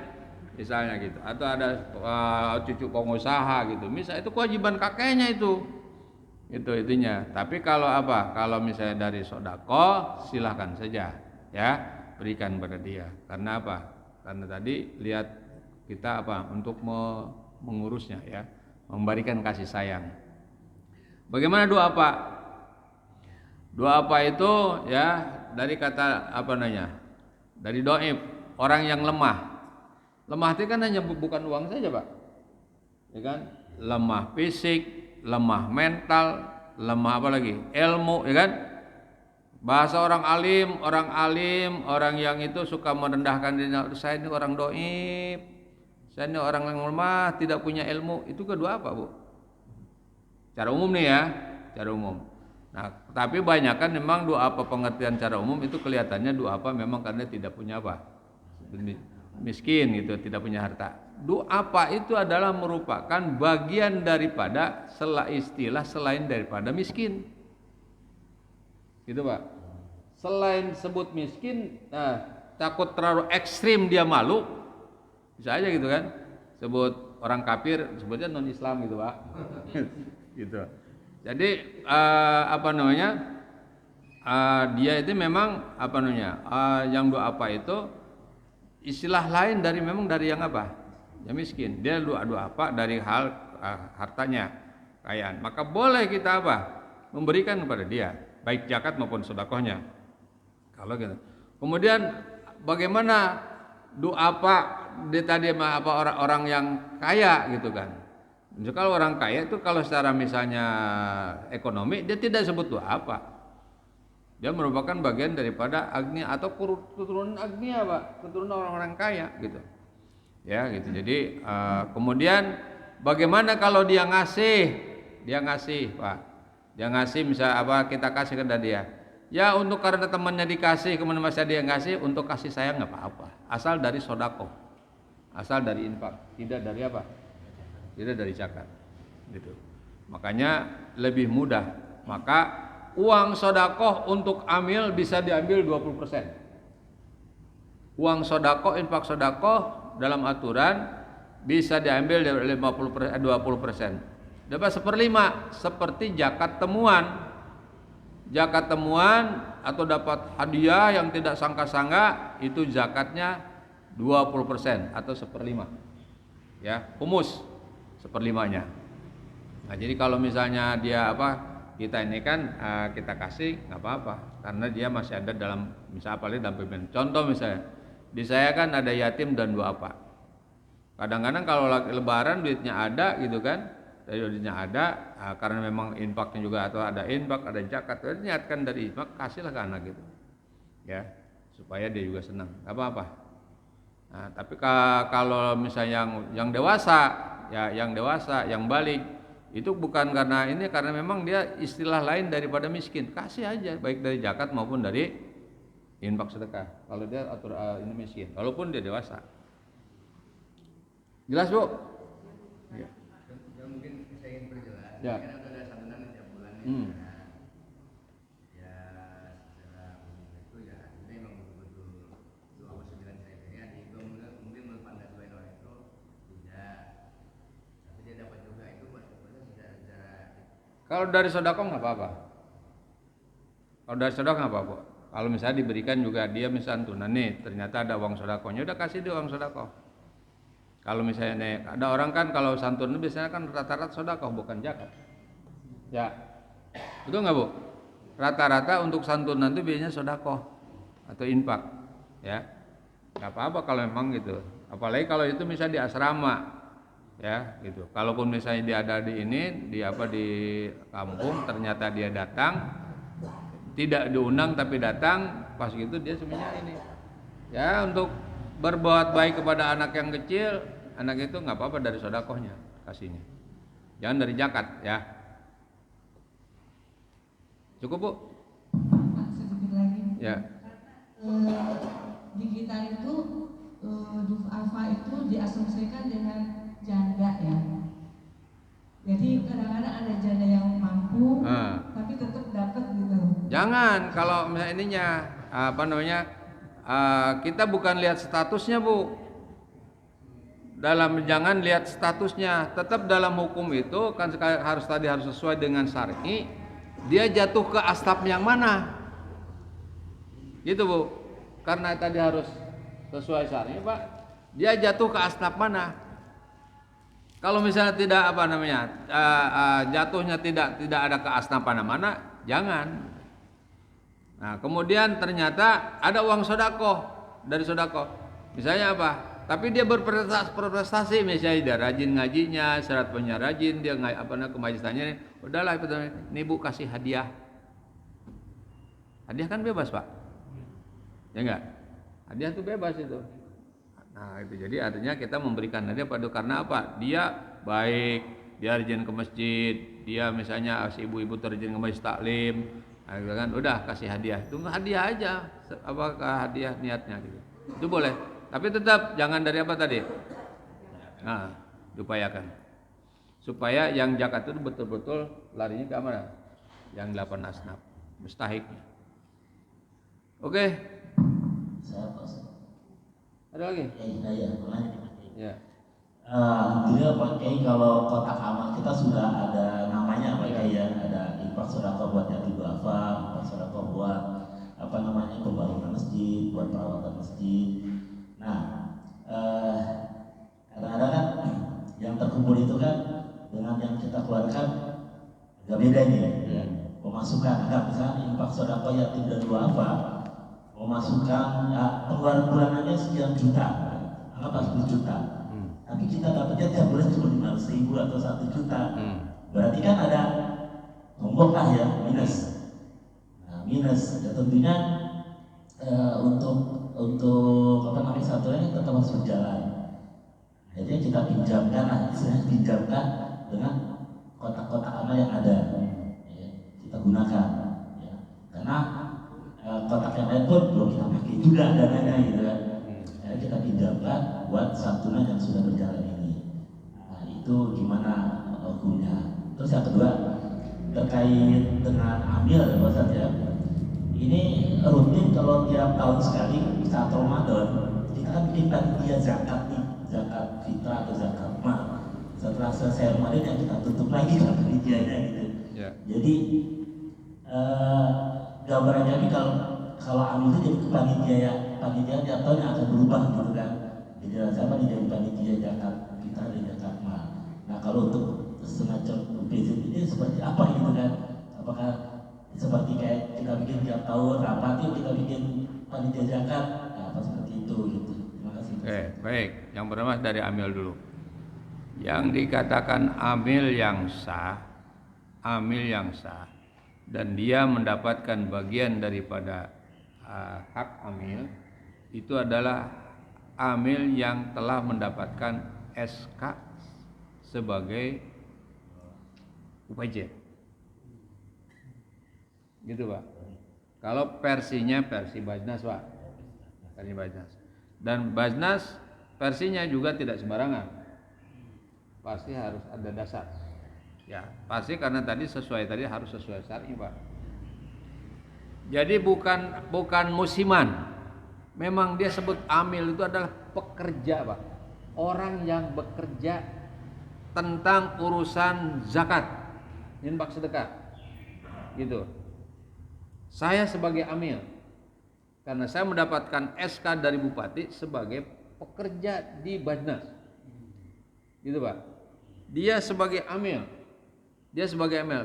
Speaker 1: Misalnya gitu. Atau ada cucu pengusaha gitu. Misal itu kewajiban kakeknya itu. Itu intinya. Tapi kalau kalau misalnya dari sedekah silahkan saja ya, berikan pada dia. Karena apa? Karena tadi lihat kita untuk mengurusnya ya, memberikan kasih sayang. Bagaimana doa Pak? Doa apa itu ya dari kata dari doib, orang yang lemah. Lemah itu kan hanya bukan uang saja Pak, ya kan? Lemah fisik, lemah mental, lemah apa lagi? Ilmu, ya kan? Bahasa orang alim, orang yang itu suka merendahkan diri. Saya ini orang doib, saya ini orang yang lemah, tidak punya ilmu. Itu kedua apa Bu? Cara umum nih ya, cara umum. Nah, tapi banyak kan memang doa pengertian cara umum itu kelihatannya doa memang karena tidak punya miskin gitu, tidak punya harta. Doa itu adalah merupakan bagian daripada istilah selain daripada miskin. Gitu Pak. Selain sebut miskin, takut terlalu ekstrim dia malu, bisa aja gitu kan. Sebut orang kafir, sebutnya non Islam gitu Pak. Gitu. Jadi dia itu memang yang doa itu istilah lain dari yang yang miskin. Dia doa dari hal hartanya, kekayaan. Maka boleh kita memberikan kepada dia, baik zakat maupun sedekahnya. Kalau gitu. Kemudian bagaimana doa dia tadi orang yang kaya gitu kan. Kalau orang kaya itu kalau secara misalnya ekonomi dia tidak sebut doa dia merupakan bagian daripada agnia atau keturunan agnia Pak, keturunan orang-orang kaya gitu ya gitu. Jadi kemudian bagaimana kalau dia ngasih Pak, dia ngasih misal kita kasih kepada dia ya untuk karena temannya dikasih kemudian masih dia ngasih untuk kasih sayang nggak apa-apa, asal dari sedekah, asal dari infak, tidak dari tidak dari zakat gitu. Makanya lebih mudah. Maka uang sodakoh untuk amil bisa diambil 20%. Uang sodakoh, infak sodakoh dalam aturan bisa diambil dari 20%. Dapat 1/5 seperti zakat temuan. Zakat temuan atau dapat hadiah yang tidak sangka-sangka itu zakatnya 20% atau 1/5. Ya, humus 1/5-nya. Nah, jadi kalau misalnya dia kita ini kan kita kasih nggak apa-apa karena dia masih ada dalam misalnya apalagi dalam pembimbingan. Contoh misalnya di saya kan ada yatim dan duafa. Kadang-kadang kalau lebaran duitnya ada gitu kan, duitnya ada karena memang infaknya juga atau ada infak, ada zakat, niatkan dari infak kasihlah ke anak gitu, ya supaya dia juga senang, nggak apa-apa. Nah, tapi kalau misalnya yang dewasa, ya yang dewasa, yang balik itu bukan karena ini, karena memang dia istilah lain daripada miskin, kasih aja baik dari zakat maupun dari infak sedekah. Kalau dia atur ini miskin, walaupun dia dewasa. Jelas Bu? Ya.
Speaker 2: Ya mungkin saya ingin perjelas.
Speaker 1: Ya.
Speaker 2: Kan ada santunan setiap bulan nih. Ya secara umum itu ya ini memang betul-betul 29 saya ini ada itu mungkin melepas dua orang itu tidak, tapi dia dapat juga itu maksudnya secara.
Speaker 1: Kalau dari sedekah nggak apa-apa. Kalau dari sedekah nggak apa-apa. Kalau misalnya diberikan juga dia misalnya santunan nih, ternyata ada uang sedekahnya, udah kasih dia uang sedekah. Kalau misalnya ada orang kan kalau santunan biasanya kan rata-rata sedekah bukan zakat. Ya. Betul nggak Bu? Rata-rata untuk santunan itu biasanya sedekah atau infak. Ya. Nggak apa-apa kalau memang gitu. Apalagi kalau itu misalnya di asrama. Ya, gitu. Kalaupun misalnya dia ada di ini, di kampung, ternyata dia datang tidak diundang tapi datang, pas gitu dia sebenarnya ini. Ya, untuk berbuat baik kepada anak yang kecil, anak itu nggak apa-apa dari sedekahnya kasihnya. Jangan dari zakat ya. Cukup Bu?
Speaker 4: Pak, sedikit lagi.
Speaker 1: Ya.
Speaker 4: Di kita itu du'afa itu diasumsikan dengan janda ya. Jadi kadang-kadang ada janda yang mampu, tapi tetap dapat gitu.
Speaker 1: Jangan kalau misalnya ininya kita bukan lihat statusnya Bu. Jangan lihat statusnya, tetap dalam hukum itu kan harus sesuai dengan syar'i. Dia jatuh ke asnaf yang mana? Gitu Bu. Karena tadi harus sesuai syar'i, Pak. Dia jatuh ke asnaf mana? Kalau misalnya tidak jatuhnya tidak ada ke asnaf mana, jangan. Nah, kemudian ternyata ada uang sedekah dari sedekah. Misalnya apa? Tapi dia berprestasi, misalnya dia rajin ngajinya, syarat punya rajin, dia ke majlisnya, udahlah ini Bu kasih hadiah. Hadiah kan bebas, Pak. Ya enggak? Hadiah itu bebas itu. Nah, itu jadi artinya kita memberikan hadiah karena apa? Dia baik, dia rajin ke masjid, dia misalnya si ibu-ibu terjun ke masjid taklim, kan udah kasih hadiah. Itu hadiah aja, apakah hadiah niatnya gitu. Itu boleh. Tapi tetap jangan dari apa tadi? Nah, diupayakan supaya yang zakat itu betul-betul larinya ke mana? Yang 8 asnaf, mustahiknya. Oke.
Speaker 5: Saya Pak.
Speaker 1: Ada lagi?
Speaker 5: Ya,
Speaker 1: Ya.
Speaker 5: Intinya Pak Kiai, kalau kotak amal kita sudah ada namanya Pak Kiai ya, ada infak sedekah buat yatim duafa, infak sedekah buat pembangunan masjid, buat perawatan masjid. Nah, kadang-kadang kan yang terkumpul itu kan dengan yang kita keluarkan agak beda nih ya. Pemasukan agak misalnya infak sedekah yatim dan duafa, pemasukan pengeluaran bulanannya sekian juta, anggap 10 juta. Tapi kita dapatnya tiap bulan cuma 500.000 atau 1 juta. Berarti kan ada tombol lah ya, minus. Nah, minus ya tentunya untuk satuannya tetap harus berjalan. Jadi kita pinjamkan lah, istilahnya pinjamkan dengan kotak-kotak amal yang ada, ya, kita gunakan. Ya. Karena kotak yang lain pun belum kita pakai juga dananya gitu kan. Ya, kita pinjamkan buat santunan yang sudah berjalan ini. Nah, itu gimana hukumnya? Terus yang kedua, terkait dengan amil ya Pak Ustadz ya. Ini rutin kalau tiap tahun sekali saat Ramadan kita kan bikin panitia zakat nih, zakat fitrah atau zakat mal. Setelah selesai Ramadan yang kita tutup lagi kan panitianya gitu.
Speaker 1: Ya.
Speaker 5: Jadi gambarannya ini kalau amil itu jadi panitia tiap tahun yang akan berubah gitu kan. Jadi siapa jadi panitia zakat fitrah dan zakat mal. Nah kalau untuk semacam UPZ ini seperti apa gitu kan? Apakah seperti kayak kita bikin tiap tahun rapat yuk kita bikin panitia zakat, nah, apa seperti itu gitu. Terima kasih.
Speaker 1: Baik. Yang pertama dari amil dulu. Yang dikatakan amil yang sah dan dia mendapatkan bagian daripada hak amil itu adalah amil yang telah mendapatkan SK sebagai UPJ. Gitu Pak. Kalau versinya versi Bajnas Pak, versi Bajnas. Dan Bajnas versinya juga tidak sembarangan, pasti harus ada dasar. Ya, pasti karena tadi harus sesuai syar'i Pak. Jadi bukan musiman. Memang dia sebut amil itu adalah pekerja Pak, orang yang bekerja tentang urusan zakat, infak sedekah, gitu. Saya sebagai amil, karena saya mendapatkan SK dari bupati sebagai pekerja di Bajnas, gitu Pak. Dia sebagai amil,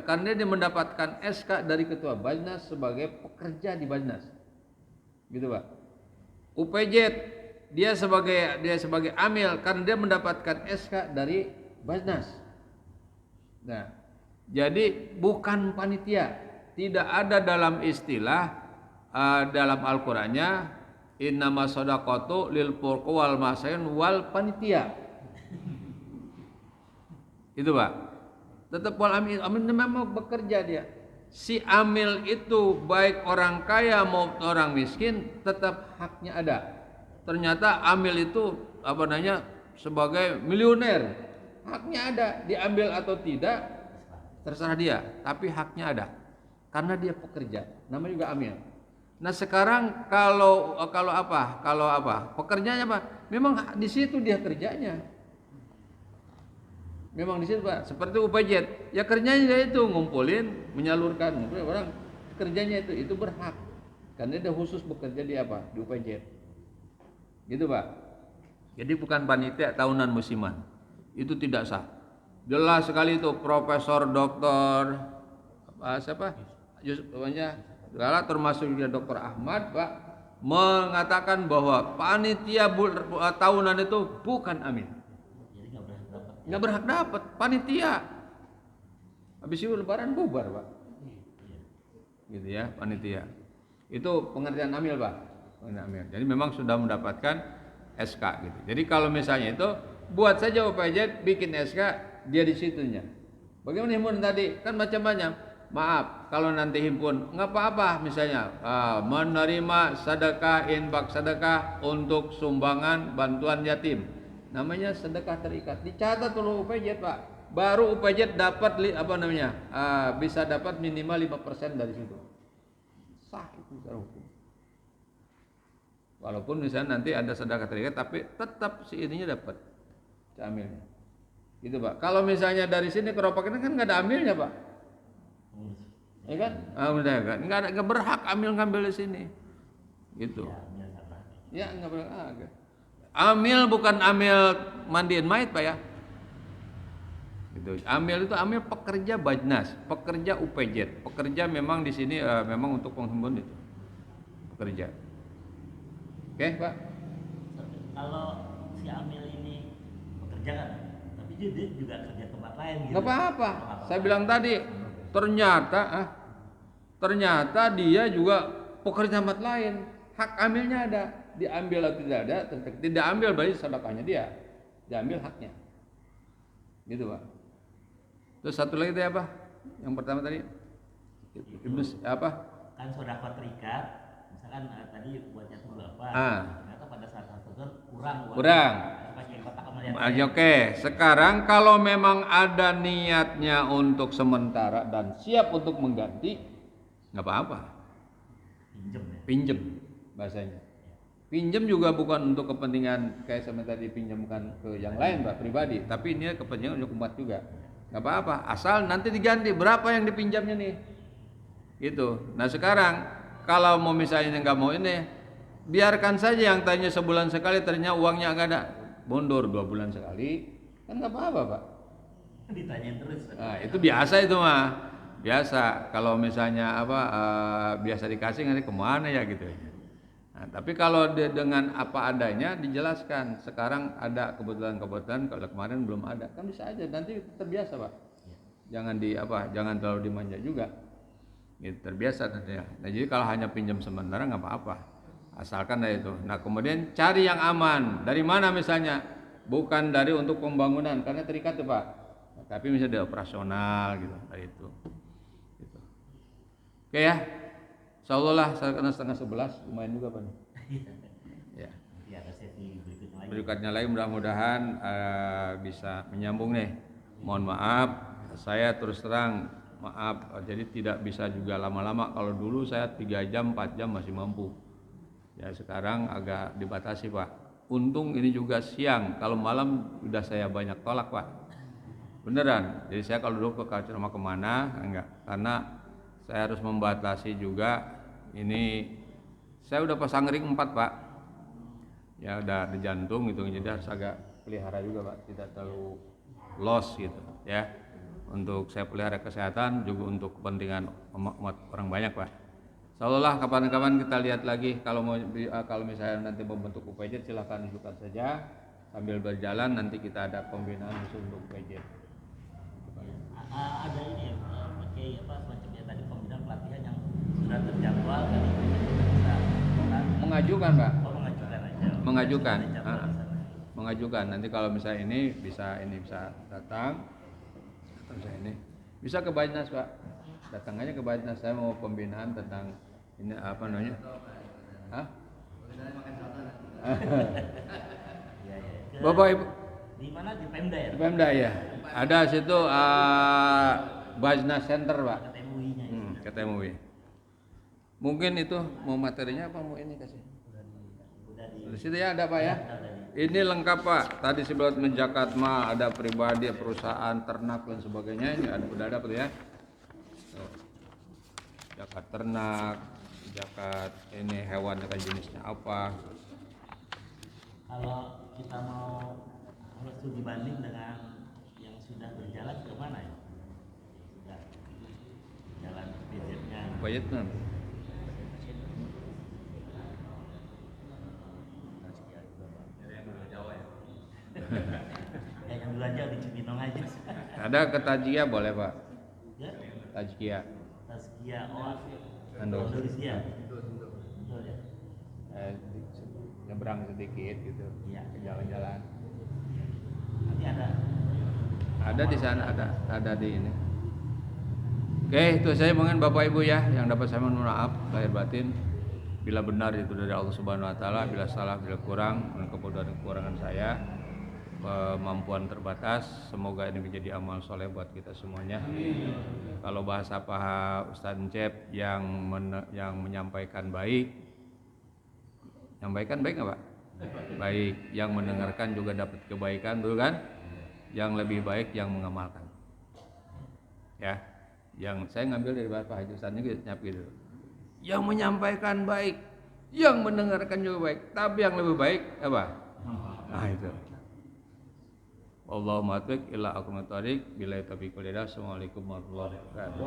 Speaker 1: karena dia mendapatkan SK dari ketua Bajnas sebagai pekerja di Bajnas, gitu Pak. UPJ dia sebagai amil karena dia mendapatkan SK dari Bajnas. Nah, jadi bukan panitia. Tidak ada dalam istilah dalam Al-Qur'annya innamas shadaqatu lil fuqara wal masakin wal panitia. Itu Pak. Tetap wal amil memang bekerja dia. Si amil itu baik orang kaya maupun orang miskin tetap haknya ada. Ternyata amil itu sebagai miliuner, haknya ada, diambil atau tidak terserah dia, tapi haknya ada. Karena dia pekerja, namanya juga amil. Nah sekarang kalau pekerjanya apa? Memang di situ dia kerjanya. Memang di situ Pak. Seperti UPJ, ya kerjanya dia itu ngumpulin, menyalurkan, orang kerjanya itu berhak. Karena dia khusus bekerja di Di UPJ. Gitu Pak. Jadi bukan panitia tahunan musiman. Itu tidak sah. Jelas sekali itu Profesor Doktor segala termasuk juga Dr. Ahmad Pak mengatakan bahwa panitia tahunan itu bukan amil. Nggak berhak dapat panitia. Habis itu lebaran bubar Pak. Gitu ya panitia. Itu pengertian amil Pak. Amil. Jadi memang sudah mendapatkan SK gitu. Jadi kalau misalnya itu buat saja UPJ bikin SK dia di situnya. Bagaimana himpun tadi kan macam-macam. Maaf, kalau nanti himpun nggak apa-apa, misalnya menerima sedekah, infak sedekah untuk sumbangan bantuan yatim, namanya sedekah terikat, dicatat dulu UPJ Pak, baru UPJ dapat bisa dapat minimal 5% dari situ, sah itu secara hukum. Walaupun misalnya nanti ada sedekah terikat, tapi tetap si ininya dapat, si amilnya, gitu Pak. Kalau misalnya dari sini ke Ropak ini kan nggak ada amilnya Pak. Ya kan? Nggak berhak amil ngambil di sini. Gitu. Ya, nggak berhak. Amil bukan amil mandiin mayat Pak ya. Gitu. Amil itu amil pekerja Bajnas, pekerja UPJ, pekerja memang di sini memang untuk penghimpun itu. Pekerja. Oke, Pak.
Speaker 3: Kalau si amil ini bekerja kan, tapi dia juga kerja tempat lain gitu.
Speaker 1: Nggak apa-apa. Saya bilang tadi. Ternyata dia juga pekerja tempat lain, hak amilnya ada, diambil atau tidak ambil berarti sedekahnya dia, diambil haknya, gitu Pak. Terus satu lagi tadi apa? Yang pertama tadi Ibnu apa?
Speaker 3: Kan sedekah terikat, misalkan tadi buat nyatur apa? Ternyata pada saat kurang.
Speaker 1: Kurang.
Speaker 3: Pakai kotak yang
Speaker 1: Oke, sekarang kalau memang ada niatnya untuk sementara dan siap untuk mengganti, nggak apa-apa.
Speaker 3: pinjem ya.
Speaker 1: Pinjem bahasanya. Pinjem juga bukan untuk kepentingan kayak seperti tadi pinjamkan ke yang lain Pak pribadi, tapi ini kepentingan untuk umat juga. Nggak apa-apa, asal nanti diganti berapa yang dipinjamnya nih. Gitu. Nah sekarang kalau mau misalnya nggak mau ini, biarkan saja yang tanya sebulan sekali ternyata uangnya nggak ada, mundur 2 bulan sekali, kan nggak apa-apa Pak.
Speaker 3: Ditanyain terus.
Speaker 1: Nah, itu biasa itu mah. Biasa kalau misalnya biasa dikasih nanti kemana ya gitu. Nah, tapi kalau dengan apa adanya dijelaskan. Sekarang ada kebetulan kalau kemarin belum ada, kan bisa aja nanti terbiasa Pak. Jangan jangan terlalu dimanja juga. Gitu, terbiasa nantinya. Nah, jadi kalau hanya pinjam sementara nggak apa-apa. Asalkan dari itu. Nah, kemudian cari yang aman. Dari mana misalnya? Bukan dari untuk pembangunan karena terikat tuh Pak. Nah, tapi misalnya dari operasional gitu dari itu. Gitu. Oke ya. Insyaallah lah karena 10:30 lumayan juga Pak nih. Ya.
Speaker 3: Ya, ada sesi berikutnya lagi.
Speaker 1: Berikutnya lagi mudah-mudahan bisa menyambung nih. Mohon maaf, saya terus terang maaf, jadi tidak bisa juga lama-lama. Kalau dulu saya 3 jam, 4 jam masih mampu. Ya sekarang agak dibatasi Pak. Untung ini juga siang, kalau malam udah saya banyak tolak Pak. Beneran, jadi saya kalau dulu ke ceramah kemana, enggak. Karena saya harus membatasi juga. Ini saya udah pasang ring 4 Pak. Ya udah di jantung gitu, jadi harus agak pelihara juga Pak, tidak terlalu loss gitu ya. Untuk saya pelihara kesehatan juga untuk kepentingan umat orang banyak Pak. Insyaallah kapan-kapan kita lihat lagi kalau misalnya nanti membentuk UPJ silahkan ajukan saja sambil berjalan nanti kita ada pembinaan khusus untuk UPJ.
Speaker 3: Ada ini ya, pakai semacamnya tadi pembinaan pelatihan yang sudah terjadwal tadi bisa
Speaker 1: Mengajukan Pak.
Speaker 3: mengajukan aja.
Speaker 1: Mengajukan.
Speaker 3: Ada jadwal di sana.
Speaker 1: Mengajukan nanti kalau misalnya ini bisa datang atau misalnya ini bisa ke Bajnas Pak, datang aja ke Bajnas, saya mau pembinaan tentang ini apa namanya,
Speaker 3: Iya, iya.
Speaker 1: Bapak Ibu
Speaker 3: Di mana di Pemda ya?
Speaker 1: Pemda ya, ada situ Bajnas Center Pak,
Speaker 3: Ke MUI-nya ya.
Speaker 1: ke TMUI. Mungkin itu mau materinya apa mau ini kasih?
Speaker 3: Udah
Speaker 1: Di situ ya ada Pak ya.
Speaker 3: udah di
Speaker 1: Ini lengkap Pak. Tadi sebelum menjakatma ada pribadi, perusahaan, ternak dan sebagainya. Ini udah ada Pak ya. Tuh. Zakat ternak, zakat ini hewan dengan jenisnya apa.
Speaker 3: Kalau kita mau studi banding dengan yang sudah berjalan ke mana ya? Sudah jalan budgetnya.
Speaker 1: Budgetnya.
Speaker 3: Ya yang dulu aja di Cibinong aja.
Speaker 1: Ada ke Tajia boleh Pak.
Speaker 3: Ya,
Speaker 1: Tajia.
Speaker 3: Taskia
Speaker 1: Indonesia.
Speaker 3: Betul ya.
Speaker 1: Nyebrang sedikit gitu.
Speaker 3: Iya.
Speaker 1: Ke jalan-jalan.
Speaker 3: Nanti ada
Speaker 1: Ada di sana, ada di ini. Oke, itu saya mungkin Bapak Ibu ya yang dapat saya mohon maaf lahir batin. Bila benar itu dari Allah Subhanahu wa taala, bila salah, bila kurang, kekurangan saya, kemampuan terbatas, semoga ini menjadi amal soleh buat kita semuanya. Kalau bahasa Pak Ustadz Encep yang menyampaikan baik, nyampaikan baik nggak Pak? Baik, yang mendengarkan juga dapat kebaikan, betul kan? Yang lebih baik yang mengamalkan. Ya, yang saya ngambil dari Pak Haji Ustadz gitu, nyap gitu. Yang menyampaikan baik, yang mendengarkan juga baik, tapi yang lebih baik apa? Nah itu. Allahumma tawfiq ila aqwamit thoriq, billahi taufiq wal hidayah. Assalamualaikum warahmatullahi wabarakatuh.